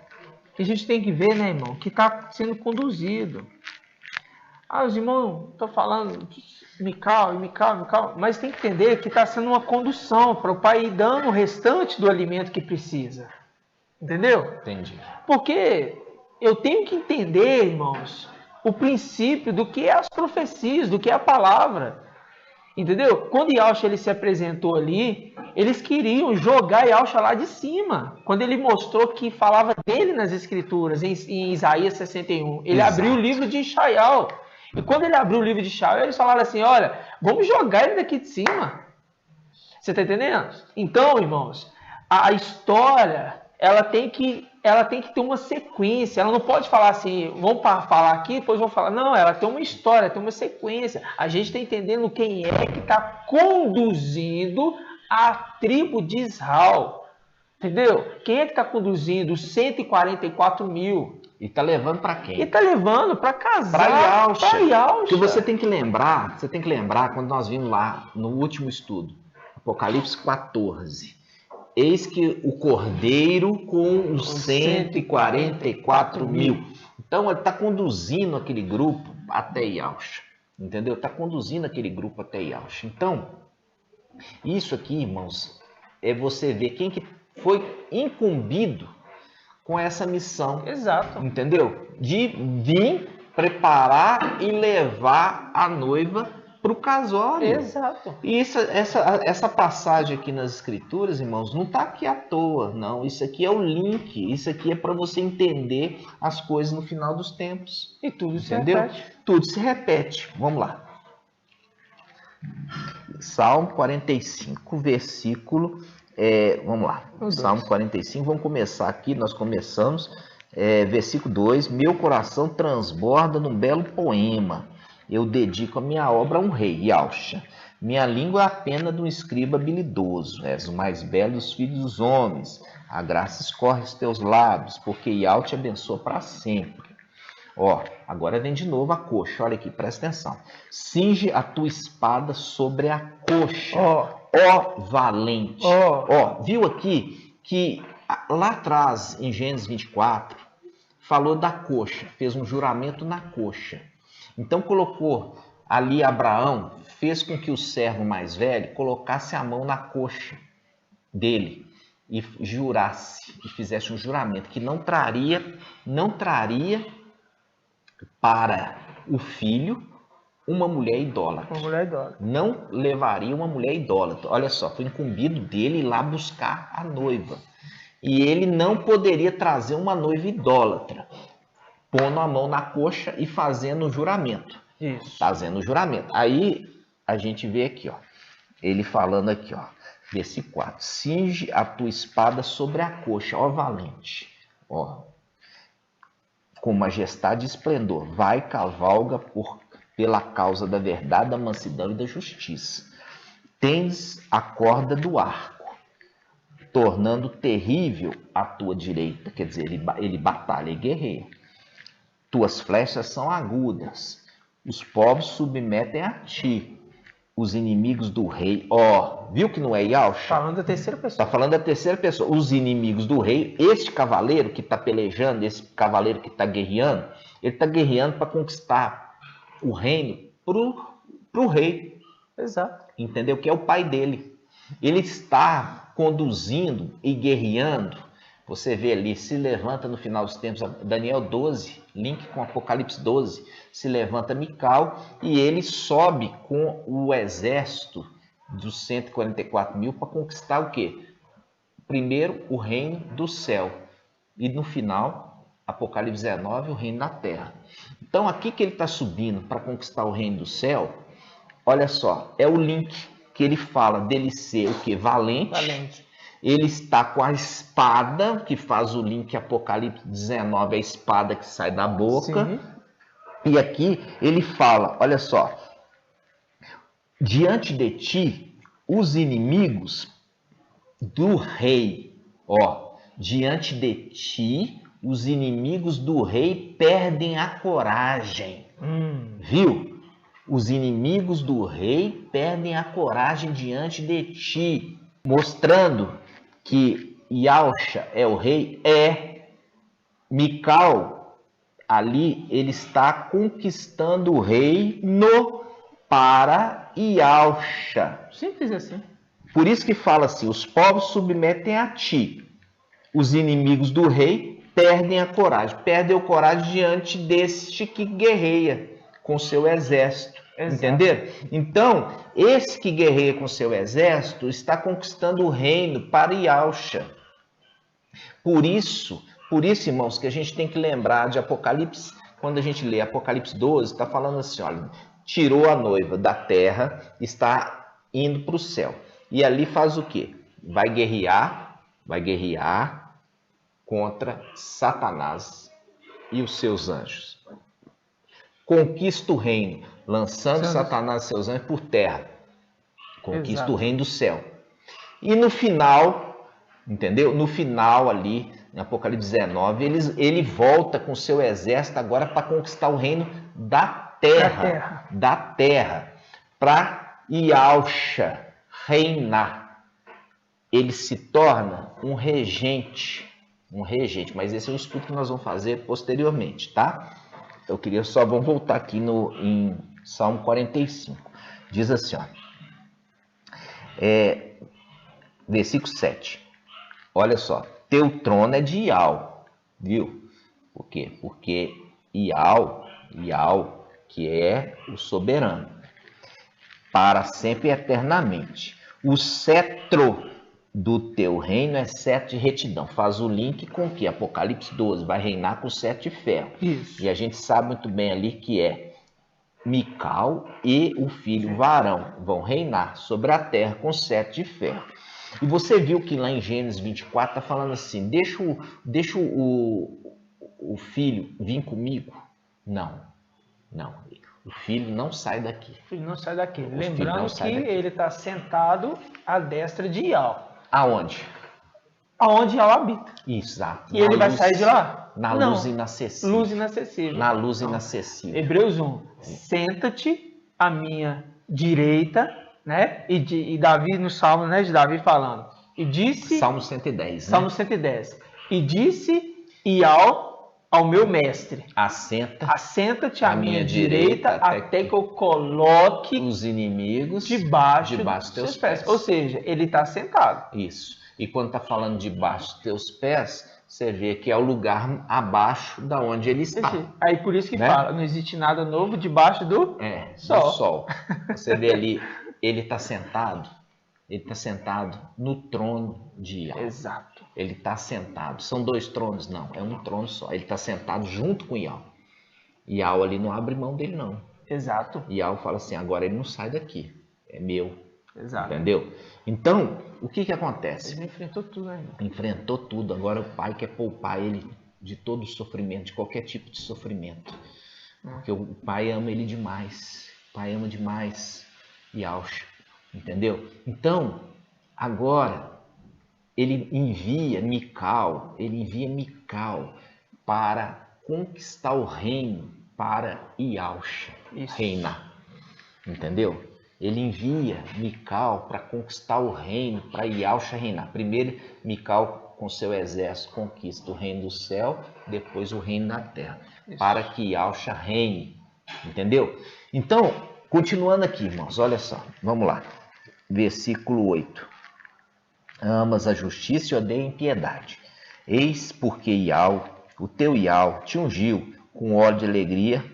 A gente tem que ver, né, irmão, que está sendo conduzido. Os irmãos estão falando Mical, mas tem que entender que está sendo uma condução para o pai ir dando o restante do alimento que precisa. Entendeu? Entendi. Porque eu tenho que entender, irmãos, o princípio do que é as profecias, do que é a palavra. Entendeu? Quando Yahshua ele se apresentou ali, eles queriam jogar Yahshua lá de cima. Quando ele mostrou que falava dele nas escrituras, em Isaías 61, ele abriu o livro de Ishaiel. E quando ele abriu o livro de Ishaiel, eles falaram assim, olha, vamos jogar ele daqui de cima. Você está entendendo? Então, irmãos, a história, ela tem que ter uma sequência. Ela não pode falar assim, vamos falar aqui, depois vamos falar. Não, ela tem uma história, tem uma sequência. A gente está entendendo quem é que está conduzindo a tribo de Israel. Entendeu? Quem é que está conduzindo os 144 mil? E está levando para quem? E está levando para casar. Para Yahshua. Porque você tem que lembrar, quando nós vimos lá no último estudo, Apocalipse 14. Eis que o Cordeiro com os 144 mil. Então, ele está conduzindo aquele grupo até Yahshua. Entendeu? Está conduzindo aquele grupo até Yahshua. Então, isso aqui, irmãos, é você ver quem que foi incumbido com essa missão. Exato. Entendeu? De vir, preparar e levar a noiva para o casório. Exato. E essa passagem aqui nas escrituras, irmãos, não está aqui à toa, não. Isso aqui é o link, isso aqui é para você entender as coisas no final dos tempos. E tudo entendeu? Se repete. Tudo se repete. Vamos lá. Salmo 45, versículo... vamos lá. Salmo 45, vamos começar aqui, nós começamos, versículo 2. Meu coração transborda num belo poema. Eu dedico a minha obra a um rei, Yahshua. Minha língua é a pena de um escriba habilidoso. És o mais belo dos filhos dos homens. A graça escorre os teus lábios, porque Yahweh te abençoa para sempre. Agora vem de novo a coxa. Olha aqui, presta atenção. Cinge a tua espada sobre a coxa. Valente. Viu aqui que lá atrás, em Gênesis 24, falou da coxa. Fez um juramento na coxa. Então colocou ali Abraão, fez com que o servo mais velho colocasse a mão na coxa dele e jurasse, e fizesse um juramento que não traria para o filho uma mulher idólatra. Não levaria uma mulher idólatra. Olha só, foi incumbido dele ir lá buscar a noiva. E ele não poderia trazer uma noiva idólatra, pondo a mão na coxa e fazendo o juramento. Isso. Fazendo o juramento. Aí a gente vê aqui, ele falando aqui, versículo 4. Cinge a tua espada sobre a coxa, valente. Com majestade e esplendor. Vai, cavalga pela causa da verdade, da mansidão e da justiça. Tens a corda do arco, tornando terrível a tua direita. Quer dizer, ele batalha e guerreia. Tuas flechas são agudas. Os povos submetem a ti. Os inimigos do rei. Viu que não é Yahshua? Falando da terceira pessoa. Está falando da terceira pessoa. Os inimigos do rei. Este cavaleiro que está pelejando, esse cavaleiro que está guerreando, ele está guerreando para conquistar o reino para o rei. Exato. Entendeu? Que é o pai dele. Ele está conduzindo e guerreando. Você vê ali, se levanta no final dos tempos, Daniel 12, link com Apocalipse 12, se levanta Mical e ele sobe com o exército dos 144 mil para conquistar o quê? Primeiro, o reino do céu e no final, Apocalipse 19, o reino da terra. Então, aqui que ele está subindo para conquistar o reino do céu, olha só, é o link que ele fala dele ser o quê? Valente. ele está com a espada, que faz o link Apocalipse 19, a espada que sai da boca. Sim. E aqui ele fala, olha só, diante de ti, os inimigos do rei, ó, diante de ti, os inimigos do rei perdem a coragem, viu? Os inimigos do rei perdem a coragem diante de ti, mostrando que Yahushua é o rei, Mical, ali ele está conquistando o reino para Yahushua. Simples assim. Por isso que fala assim, os povos submetem a ti, os inimigos do rei perdem a coragem diante deste que guerreia com seu exército. Exato. Entenderam? Então, esse que guerreia com seu exército está conquistando o reino para Yahushua. Por isso, irmãos, que a gente tem que lembrar de Apocalipse, quando a gente lê Apocalipse 12, está falando assim, olha, tirou a noiva da terra, está indo para o céu. E ali faz o quê? Vai guerrear contra Satanás e os seus anjos. Conquista o reino, lançando Satanás e seus anjos por terra. Conquista o reino do céu. E no final, entendeu? No final ali, em Apocalipse 19, ele volta com seu exército agora para conquistar o reino da terra. Para Yahushua reinar. Ele se torna um regente, mas esse é um estudo que nós vamos fazer posteriormente, tá? Eu queria só, vamos voltar aqui em Salmo 45. Diz assim, ó, versículo 7. Olha só, teu trono é de Iau, viu? Por quê? Porque Iau, que é o soberano, para sempre e eternamente. O cetro do teu reino é cetro de retidão. Faz o link com que Apocalipse 12 vai reinar com cetro de ferro. Isso. E a gente sabe muito bem ali que é Mical e o filho varão vão reinar sobre a terra com cetro de ferro. E você viu que lá em Gênesis 24 está falando assim, deixa o filho vir comigo? Não. O filho não sai daqui. O filho não sai daqui. Lembrando que ele está sentado à destra de Iau. Aonde? Aonde Iau habita. Exato. E ele vai sair de lá? Na luz inacessível. Luz inacessível. Na luz inacessível. Hebreus 1. Senta-te à minha direita, né? E Davi no Salmo, né? De Davi falando. E disse... Salmo 110, Salmo 110. E disse Iau ao meu mestre, assenta-te à minha direita até que eu coloque os inimigos debaixo dos teus pés. Ou seja, ele está sentado. Isso. E quando está falando debaixo dos teus pés, você vê que é o lugar abaixo da onde ele está. Aí por isso que fala, não existe nada novo debaixo do sol. Você vê ali, ele está sentado no trono de Iau. Exato. Ele está sentado. São dois tronos? Não, é um trono só. Ele está sentado junto com Iau. Iau ali não abre mão dele, não. Exato. Iau fala assim, agora ele não sai daqui. É meu. Exato. Entendeu? Então, o que acontece? Ele enfrentou tudo ainda. Enfrentou tudo. Agora o pai quer poupar ele de todo o sofrimento, de qualquer tipo de sofrimento. Porque o pai ama ele demais. O pai ama demais Yahushua. Entendeu? Então, agora... ele envia Mical para conquistar o reino para Yahushua reinar. Entendeu? Ele envia Mical para conquistar o reino para Yahushua reinar. Primeiro, Mical com seu exército conquista o reino do céu, depois o reino da terra, para que Yahushua reine. Entendeu? Então, continuando aqui, irmãos, olha só, vamos lá. Versículo 8. Amas a justiça e odeia a impiedade. Eis porque Iau, o teu Iau, te ungiu com óleo de alegria,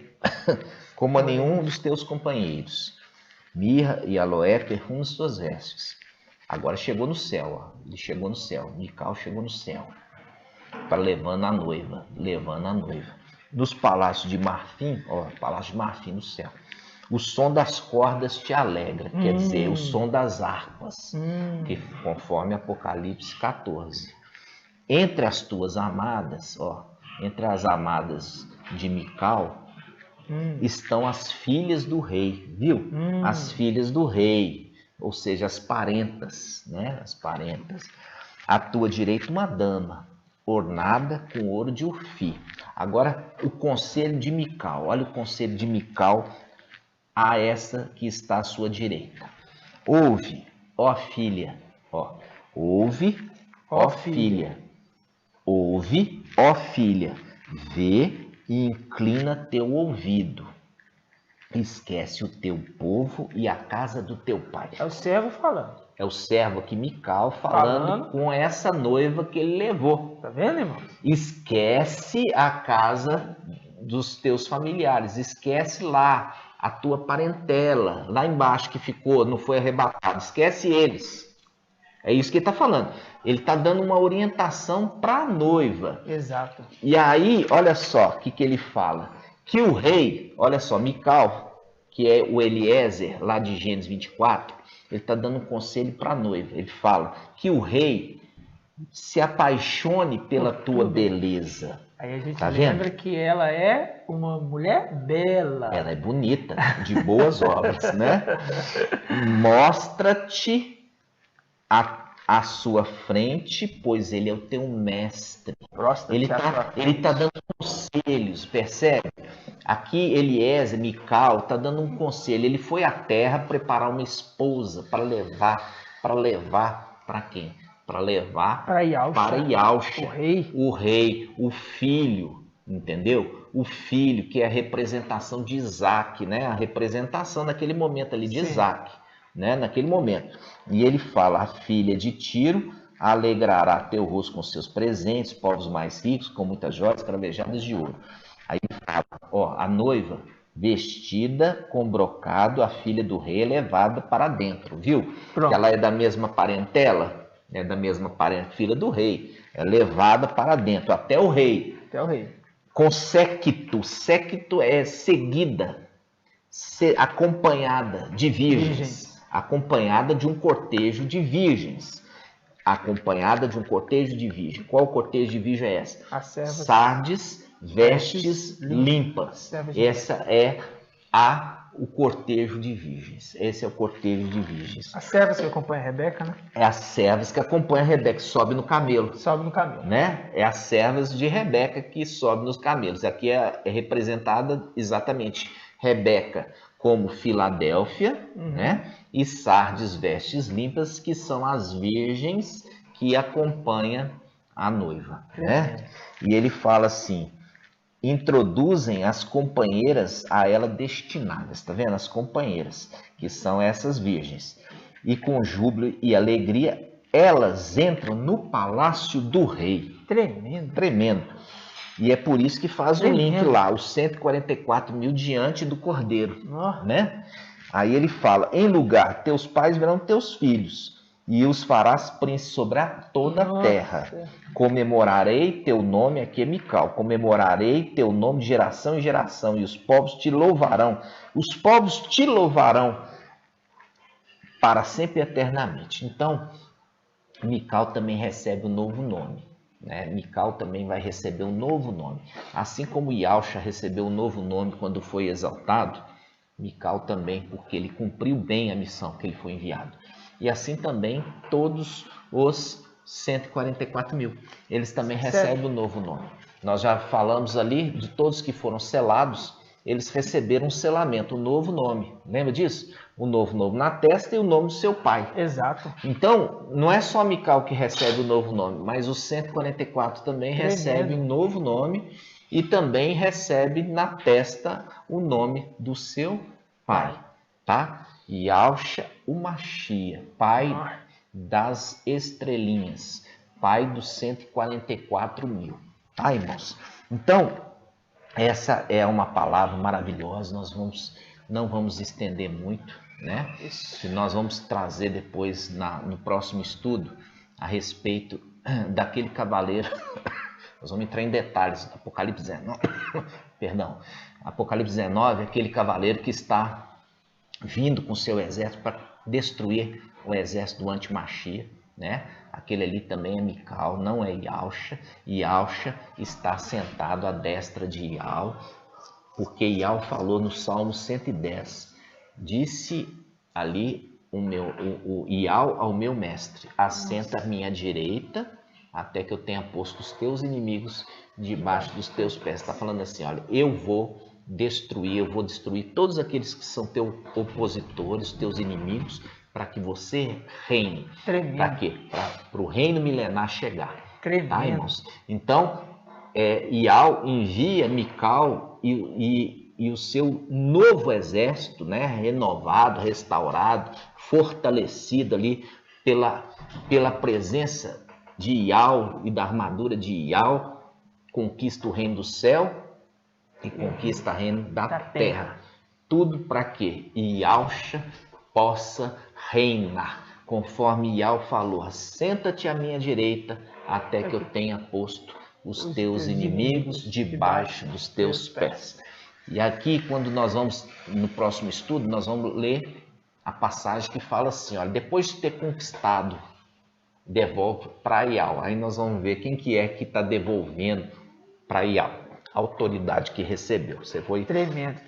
como a nenhum dos teus companheiros. Mirra e aloé perfumam as tuas vestes. Agora chegou no céu, ó. Ele chegou no céu. Mical chegou no céu, para levando a noiva. Nos palácios de marfim, ó, palácio de marfim no céu. O som das cordas te alegra, quer dizer, o som das harpas, que conforme Apocalipse 14. Entre as tuas amadas, entre as amadas de Mical, estão as filhas do rei, viu? As filhas do rei, ou seja, as parentas, né? As parentas. À tua direita uma dama, ornada com ouro de Ofir. Agora, o conselho de Mical. Olha o conselho de Mical a essa que está à sua direita. Ouve, ó filha, ouve, ó filha. Ouve, ó filha, vê e inclina teu ouvido. Esquece o teu povo e a casa do teu pai. É o servo falando. É o servo aqui, Mical, falando com essa noiva que ele levou. Tá vendo, irmão? Esquece a casa dos teus familiares. Esquece lá a tua parentela, lá embaixo que ficou, não foi arrebatado. Esquece eles. É isso que ele está falando. Ele está dando uma orientação para a noiva. Exato. E aí, olha só o que ele fala. Que o rei, olha só, Mical, que é o Eliezer, lá de Gênesis 24, ele está dando um conselho para a noiva. Ele fala que o rei se apaixone pela tua beleza. Aí a gente Tá lembra vendo? que ela é uma mulher bela. Ela é bonita, de boas obras, né? Mostra-te à sua frente, pois ele é o teu mestre. Ele tá dando conselhos, percebe? Aqui Eliezer, Mical, está dando um conselho. Ele foi à terra preparar uma esposa para levar para quem? Para levar para Iauxa, o rei, o filho, entendeu? O filho, que é a representação de Isaac, né? A representação naquele momento ali de Isaac, né? Naquele momento. E ele fala: a filha de Tiro alegrará teu rosto com seus presentes, povos mais ricos, com muitas joias cravejadas de ouro. Aí ele fala, a noiva vestida com brocado, a filha do rei é levada para dentro, viu? Que ela é da mesma parentela, filha do rei, é levada para dentro, até o rei. Com séquito, séquito é seguida, acompanhada de virgens, acompanhada de um cortejo de virgens. Acompanhada de um cortejo de virgem. Qual cortejo de virgem é essa? Sardes, vestes limpas. Essa é o cortejo de virgens. Esse é o cortejo de virgens. As servas que acompanham a Rebeca, né? É as servas que acompanham a Rebeca, que sobe no camelo. Né? É as servas de Rebeca que sobe nos camelos. Aqui é representada exatamente Rebeca como Filadélfia, né? E Sardes, vestes limpas, que são as virgens que acompanham a noiva, né? E ele fala assim: introduzem as companheiras a ela destinadas, tá vendo? As companheiras, que são essas virgens. E com júbilo e alegria, elas entram no palácio do rei. Tremendo. E é por isso que faz o link lá, os 144 mil diante do Cordeiro, né? Aí ele fala: em lugar, teus pais verão teus filhos, e os farás príncipe sobre toda a terra. Comemorarei teu nome, aqui é Mical, comemorarei teu nome de geração em geração, e os povos te louvarão. Os povos te louvarão para sempre e eternamente. Então, Mical também recebe um novo nome. Né? Mical também vai receber um novo nome. Assim como Iauxa recebeu um novo nome quando foi exaltado, Mical também, porque ele cumpriu bem a missão que ele foi enviado. E assim também todos os 144 mil. Eles também recebem um novo nome. Nós já falamos ali de todos que foram selados, eles receberam um selamento, um novo nome. Lembra disso? Um novo nome na testa e o nome do seu pai. Exato. Então, não é só Mical que recebe o novo nome, mas os 144 também recebem um novo nome e também recebe na testa o nome do seu pai, tá? Iauxa o Machia, pai das estrelinhas, pai dos 144 mil, tá, irmãos? Então, essa é uma palavra maravilhosa, não vamos estender muito, né? Nós vamos trazer depois no próximo estudo a respeito daquele cavaleiro. Nós vamos entrar em detalhes do Apocalipse 19. Perdão. Apocalipse 19, aquele cavaleiro que está vindo com seu exército para destruir o exército do Antimachia, né? Aquele ali também é Mical, não é Iausha. Iausha está sentado à destra de Ial, porque Ial falou no Salmo 110, disse ali o Ial ao meu mestre, assenta à minha direita, até que eu tenha posto os teus inimigos debaixo dos teus pés. Está falando assim, olha, eu vou destruir todos aqueles que são teus opositores, teus inimigos, para que você reine. Para quê? Para o reino milenar chegar. Tremendo. Tá, irmãos? Então, Ial envia Mical e o seu novo exército, né, renovado, restaurado, fortalecido ali pela presença de Ial e da armadura de Ial, conquista o reino do céu e conquista o reino da terra. Tudo para que Iausha possa reinar, conforme Ial falou, assenta-te à minha direita até que eu tenha posto os teus inimigos debaixo dos teus pés. E aqui, quando nós vamos, no próximo estudo, nós vamos ler a passagem que fala assim, olha, depois de ter conquistado, devolve para Ial. Aí nós vamos ver quem que é que está devolvendo para Ial, a autoridade que recebeu. Você foi tremendo,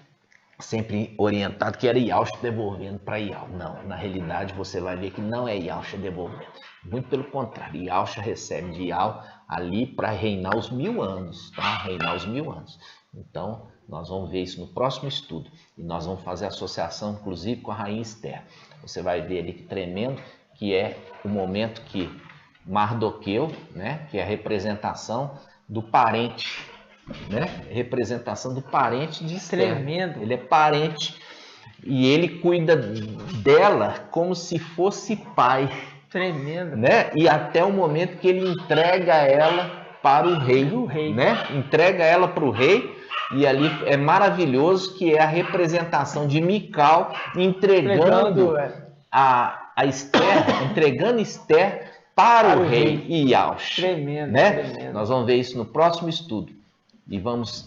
sempre orientado que era Iausha devolvendo para Ial. Não, na realidade você vai ver que não é Iausha devolvendo. Muito pelo contrário, Iausha recebe de Ial ali para reinar os 1000 anos, tá? Reinar os 1000 anos. Então, nós vamos ver isso no próximo estudo. E nós vamos fazer associação, inclusive, com a rainha Esther. Você vai ver ali que tremendo, que é o momento que Mardoqueu, né, que é a representação do parente, né, representação do parente de Esther. Tremendo. Ele é parente e ele cuida dela como se fosse pai. Tremendo. Né? E até o momento que ele entrega ela para o rei, né? Entrega ela para o rei, e ali é maravilhoso que é a representação de Mical entregando a Esther, entregando Esther para o rei Iausha. Tremendo, né? Tremendo. Nós vamos ver isso no próximo estudo. E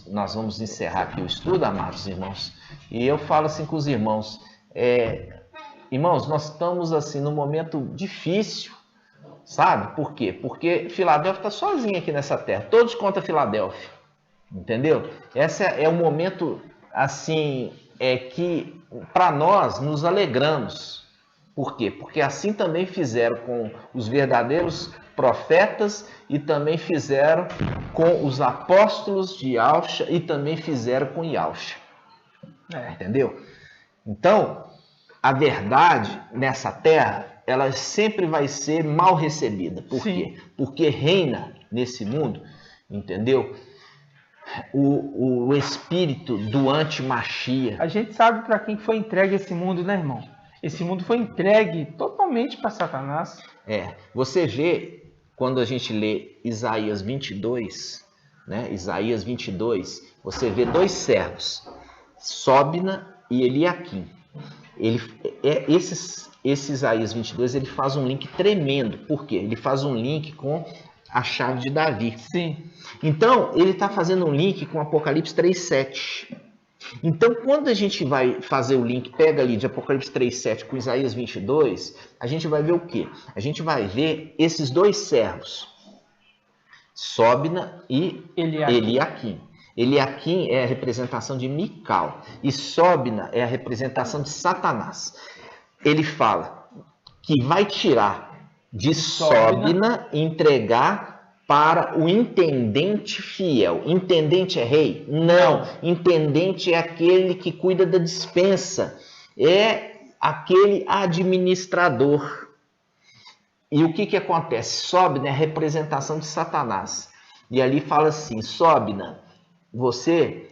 nós vamos encerrar aqui o estudo, amados irmãos. E eu falo assim com os irmãos, irmãos, nós estamos assim num momento difícil, sabe? Por quê? Porque Filadélfia está sozinha aqui nessa terra, todos contra Filadélfia, entendeu? Esse é um momento assim, que para nós nos alegramos. Por quê? Porque assim também fizeram com os verdadeiros profetas e também fizeram com os apóstolos de Iausha e também fizeram com Iausha. Entendeu? Então, a verdade nessa terra, ela sempre vai ser mal recebida. Por quê? Porque reina nesse mundo, entendeu? O espírito do antimachia. A gente sabe para quem foi entregue esse mundo, né, irmão? Esse mundo foi entregue totalmente para Satanás. Você vê, quando a gente lê Isaías 22, né? Isaías 22, você vê dois servos, Sóbina e Eliaquim. Esse Isaías 22, ele faz um link tremendo. Por quê? Ele faz um link com a chave de Davi. Sim. Então, ele está fazendo um link com Apocalipse 3:7. Então, quando a gente vai fazer o link, pega ali de Apocalipse 3:7 com Isaías 22, a gente vai ver o quê? A gente vai ver esses dois servos, Sóbina e Eliaquim. Eliaquim é a representação de Mical e Sóbina é a representação de Satanás. Ele fala que vai tirar de Sóbina e entregar para o intendente fiel. Intendente é rei? Não. Intendente é aquele que cuida da despensa. É aquele administrador. E o que acontece? Sóbina é a representação de Satanás. E ali fala assim, Sóbina,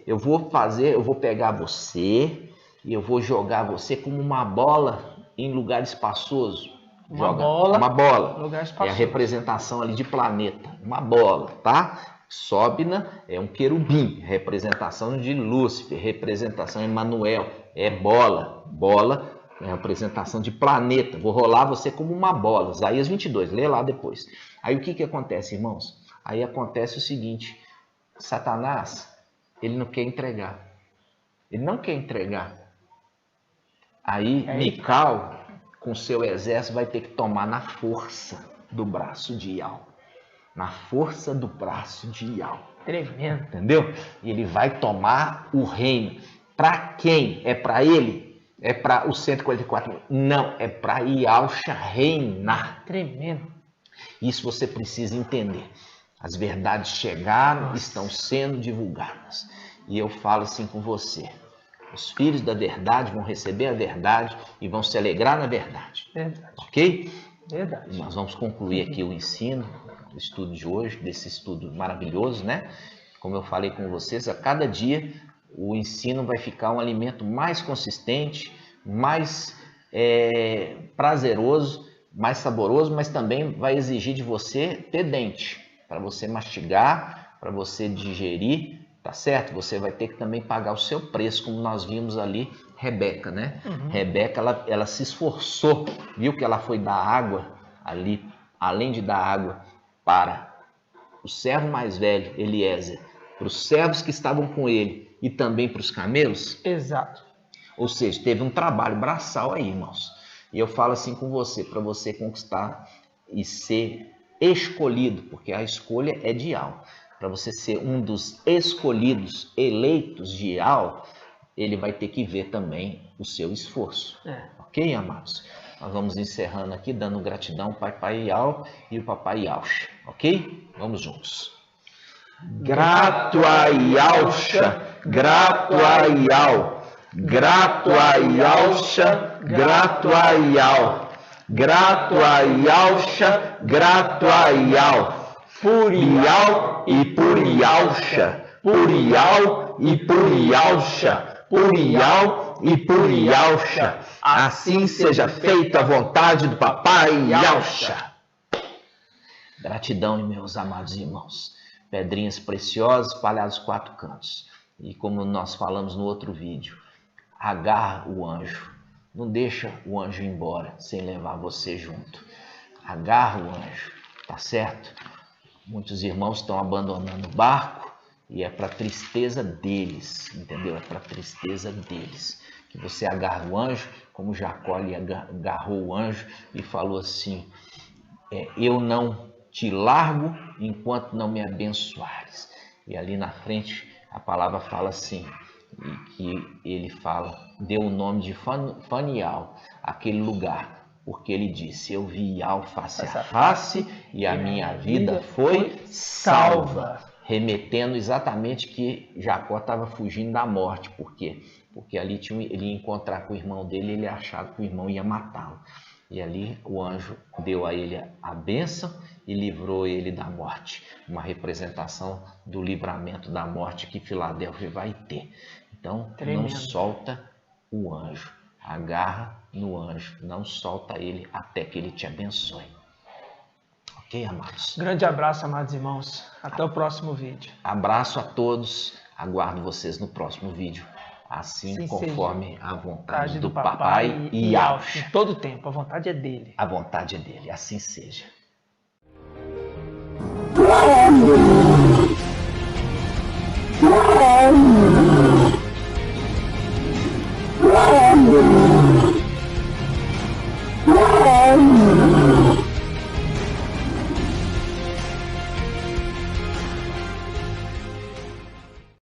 eu vou pegar você e eu vou jogar você como uma bola em lugar espaçoso. Uma bola. É a representação ali de planeta. Uma bola, tá? Sóbina é um querubim, representação de Lúcifer, representação de Emanuel. É bola. Bola é a representação de planeta. Vou rolar você como uma bola. Isaías 22, lê lá depois. Aí o que acontece, irmãos? Aí acontece o seguinte, Satanás, ele não quer entregar. Ele não quer entregar Aí Mical, com seu exército, vai ter que tomar na força do braço de Ial. Na força do braço de Ial. Tremendo. Entendeu? E ele vai tomar o reino. Para quem? É para ele? É para os 144? Não, é para Ialcha reinar. Tremendo. Isso você precisa entender. As verdades chegaram, estão sendo divulgadas. E eu falo assim com você. Os filhos da verdade vão receber a verdade e vão se alegrar na verdade. Verdade. Ok? Verdade. Nós vamos concluir aqui o ensino, o estudo de hoje, desse estudo maravilhoso, né? Como eu falei com vocês, a cada dia o ensino vai ficar um alimento mais consistente, mais prazeroso, mais saboroso, mas também vai exigir de você ter dente, para você mastigar, para você digerir, tá certo? Você vai ter que também pagar o seu preço, como nós vimos ali, Rebeca, né? Rebeca, ela se esforçou, viu que ela foi dar água ali, além de dar água para o servo mais velho, Eliezer, para os servos que estavam com ele e também para os camelos. Exato. Ou seja, teve um trabalho braçal aí, irmãos. E eu falo assim com você, para você conquistar e ser escolhido, porque a escolha é de Ial. Para você ser um dos escolhidos, eleitos de Ial, ele vai ter que ver também o seu esforço. Ok, amados? Nós vamos encerrando aqui, dando gratidão ao Papai Ial e o Papai Ialcha. Ok? Vamos juntos. Grato a Ialcha, grato a Ial. Grato a Ialcha, grato a Ial. Grato a Ialcha, grato a Ial. Por Ial e por Ialcha. Por Ial e por Ialcha. Por Ial e por Ialcha. Assim seja feita a vontade do Papai Ialcha. Gratidão, meus amados irmãos. Pedrinhas preciosas espalhadas os 4 cantos. E como nós falamos no outro vídeo, agarra o anjo. Não deixa o anjo ir embora sem levar você junto. Agarra o anjo, tá certo? Muitos irmãos estão abandonando o barco e é para tristeza deles, entendeu? É para tristeza deles. Que você agarra o anjo, como Jacó lhe agarrou o anjo e falou assim, eu não te largo enquanto não me abençoares. E ali na frente a palavra fala assim, que ele fala, deu o nome de Fanial, aquele lugar, porque ele disse, eu vi Ial face a face e a minha vida foi salva. Remetendo exatamente que Jacó estava fugindo da morte. Por quê? Porque ali ele ia encontrar com o irmão dele, ele achava que o irmão ia matá-lo. E ali o anjo deu a ele a bênção e livrou ele da morte. Uma representação do livramento da morte que Filadélfia vai ter. Então, Tremendo. Não solta o anjo. Agarra no anjo. Não solta ele até que ele te abençoe. Ok, amados? Grande abraço, amados irmãos. Até o próximo vídeo. Abraço a todos. Aguardo vocês no próximo vídeo. Assim conforme a vontade do Papai Ialcha. Em todo tempo, a vontade é dele. A vontade é dele, assim seja.